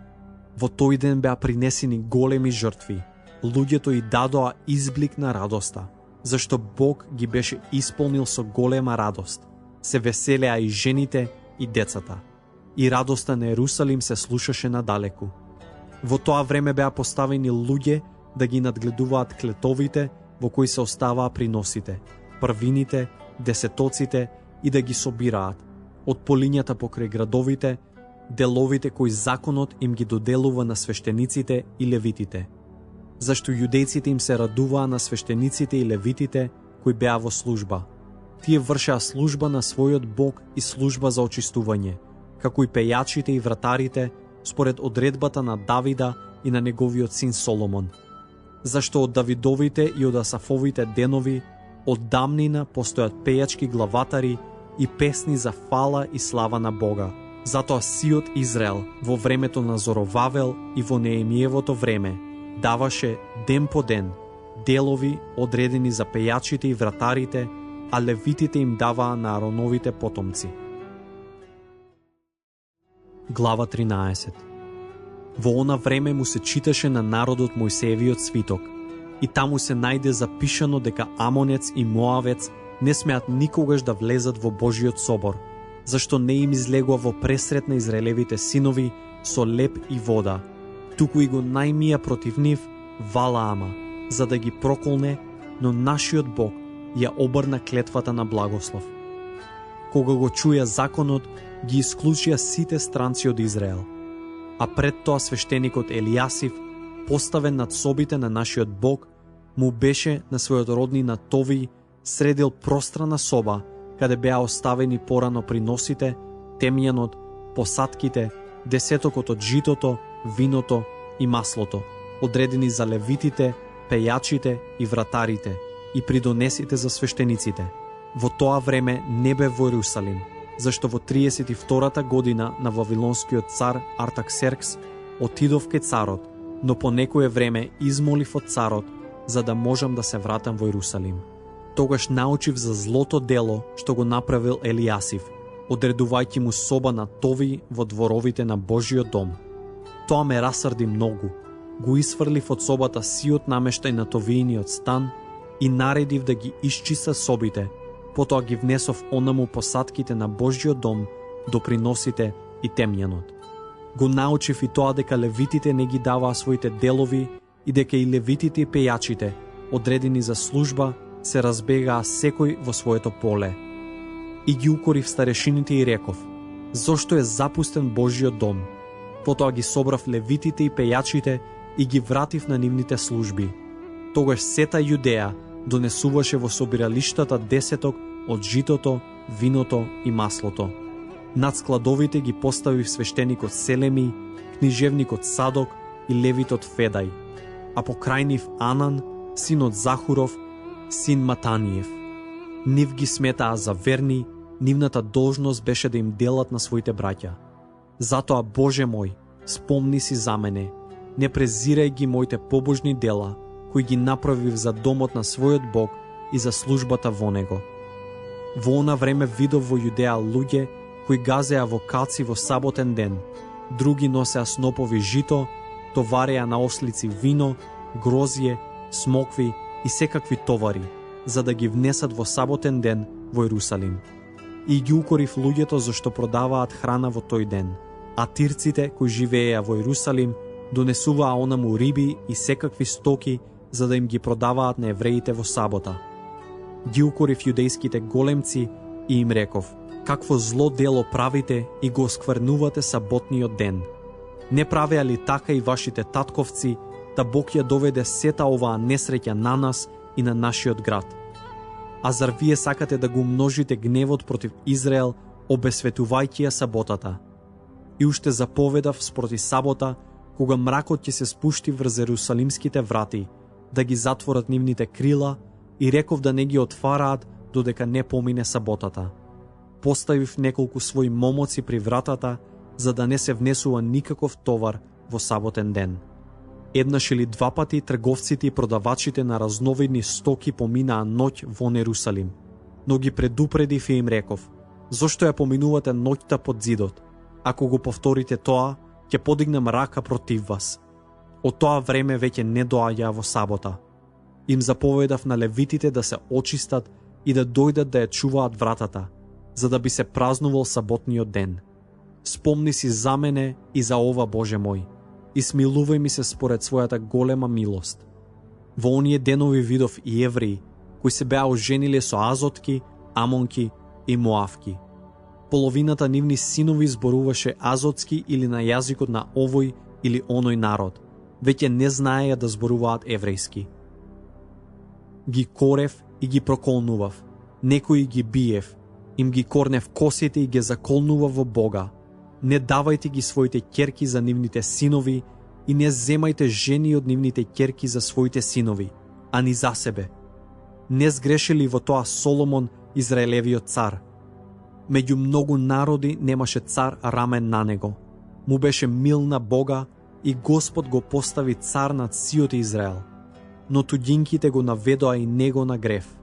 Во тој ден беа принесени големи жртви. Луѓето и дадоа изблик на радоста, зашто Бог ги беше исполнил со голема радост. Се веселеа и жените и децата. И радоста на Ерусалим се слушаше надалеку. Во тоа време беа поставени луѓе да ги надгледуваат клетовите во кои се оставаа приносите, првините, десетоците и да ги собираат од полињата покрај градовите, деловите кои законот им ги доделува на свештениците и левитите. Зашто јудејците им се радуваа на свештениците и левитите кои беа во служба. Тие вршеа служба на својот Бог и служба за очистување, како и пејачите и вратарите, според одредбата на Давида и на неговиот син Соломон. Зашто од Давидовите и од Асафовите денови, од дамнина постојат пејачки главатари и песни за фала и слава на Бога. Затоа сиот Израел во времето на Зоровавел и во Неемиевото време даваше ден по ден делови одредени за пејачите и вратарите, а левитите им даваа на Ароновите потомци. Глава 13. Во она време му се читаше на народот Мојсеевиот свиток, и таму се најде запишано дека Амонец и Моавец не смеат никогаш да влезат во Божиот собор, зашто не им излегува во пресрет на Израелевите синови со леп и вода, туку и го најмија против нив Валаама, за да ги проколне, но нашиот Бог ја обрна клетвата на благослов. Кога го чуја законот, ги исклучија сите странци од Израел. А пред тоа свештеникот Елијасив, поставен над собите на нашиот Бог, му беше на својот роднина Тови средил пространа соба, каде беа оставени порано приносите, темјанот, посадките, десетокот од житото, виното и маслото, одредени за левитите, пејачите и вратарите, и придонесите за свештениците. Во тоа време не бе во Ерусалим, зашто во 32-та година на вавилонскиот цар Артаксеркс отидов кај царот, но по некое време измолив од царот за да можам да се вратам во Ерусалим. Тогаш научив за злото дело што го направил Елијасив, одредувајќи му соба на Тови во дворовите на Божиот дом. Тоа ме расрди многу. Го isfрлив од собата сиот намештај на Товииниот стан и наредив да ги исчиста собите, потоа ги внесов онаму посадките на Божиот дом, доприносите и темјанот. Го научив и тоа дека левитите не ги даваа своите делови и дека и левитите и пејачите, одредени за служба, се разбегаа секој во своето поле. И ги укорив старешините и реков: зошто е запустен Божиот дом? Потоа ги собрав левитите и пејачите и ги вратив на нивните служби. Тогаш сета Јудеја донесуваше во собиралиштата десеток од житото, виното и маслото. Над складовите ги поставив свештеникот Селеми, книжевникот Садок и левитот Федај, а покрај нив Анан, синот Захуров, син Матаниев. Нив ги сметаа за верни, нивната должност беше да им делат на своите браќа. Затоа, Боже мој, спомни си за мене, не презирај ги моите побожни дела, кои ги направив за домот на својот Бог и за службата во него. Во она време видов во Јудеја луѓе кои газеа во каци во саботен ден, други носеа снопови жито, товареа на ослици вино, грозје, смокви и секакви товари, за да ги внесат во саботен ден во Ерусалим. И ги укорив луѓето зашто продаваат храна во тој ден, а тирците кои живееа во Ерусалим донесуваа онаму риби и секакви стоки за да им ги продаваат на евреите во сабота. Ги укорив јудејските големци и им реков: какво зло дело правите и го осквернувате саботниот ден? Не правеа ли така и вашите татковци, да Бог ја доведе сета оваа несреќа на нас и на нашиот град? А зар вие сакате да го умножите гневот против Израел, обесветувајќи ја саботата? И уште заповедав спроти сабота, кога мракот ќе се спушти врз ерусалимските врати, да ги затворат нивните крила, и реков да не ги отвараат додека не помине саботата. Поставив неколку своји момоци при вратата, за да не се внесува никаков товар во саботен ден. Еднаш или два пати трговците и продавачите на разновидни стоки поминаа ноќ во Ерусалим, но ги предупредив и им реков: зошто ја поминувате ноќта под зидот? Ако го повторите тоа, ќе подигнам рака против вас. Од тоа време веќе не доаѓа во сабота. Им заповедав на левитите да се очистат и да дојдат да ја чуваат вратата, за да би се празнувал саботниот ден. Спомни си за мене и за ова, Боже мој, и смилувај ми се според својата голема милост. Во оние денови видов и евреи, кои се беа ожениле со азотки, амонки и моавки. Половината нивни синови зборуваше азотски или на јазикот на овој или оној народ, веќе не знаеја да зборуваат еврејски. Ги корев и ги проколнував, некои ги биев, им ги корнев косите и ги заколнував во Бога. Не давајте ги своите ќерки за нивните синови и не земајте жени од нивните ќерки за своите синови, а ни за себе. Не сгрешили во тоа Соломон, Израелевиот цар. Меѓу многу народи немаше цар рамен на него. Му беше мил на Бога и Господ го постави цар над сиот Израел. Но туѓинките го наведоа и него на грев.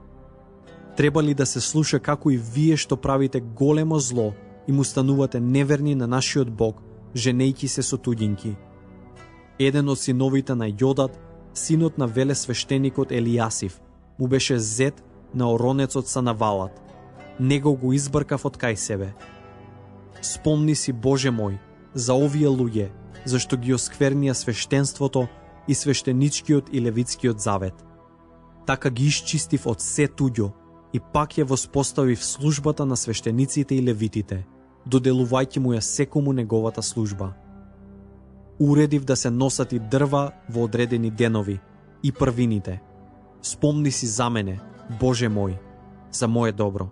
Треба ли да се слуша како и вие што правите големо зло и му станувате неверни на нашиот Бог, женејки се со туѓинки? Еден од синовите на Јодат, синот на велесвештеникот Елијасив, му беше зет на оронецот Санавалат. Него го избркав од кај себе. Спомни си, Боже мој, за овие луѓе, зашто ги осквернија свештенството и свештеничкиот и левитскиот завет. Така ги исчистив од се туѓо и пак ја воспоставив службата на свештениците и левитите, доделувајќи му ја секому неговата служба. Уредив да се носат и дрва во одредени денови и првините. Спомни си за мене, Боже мој, за моje добро.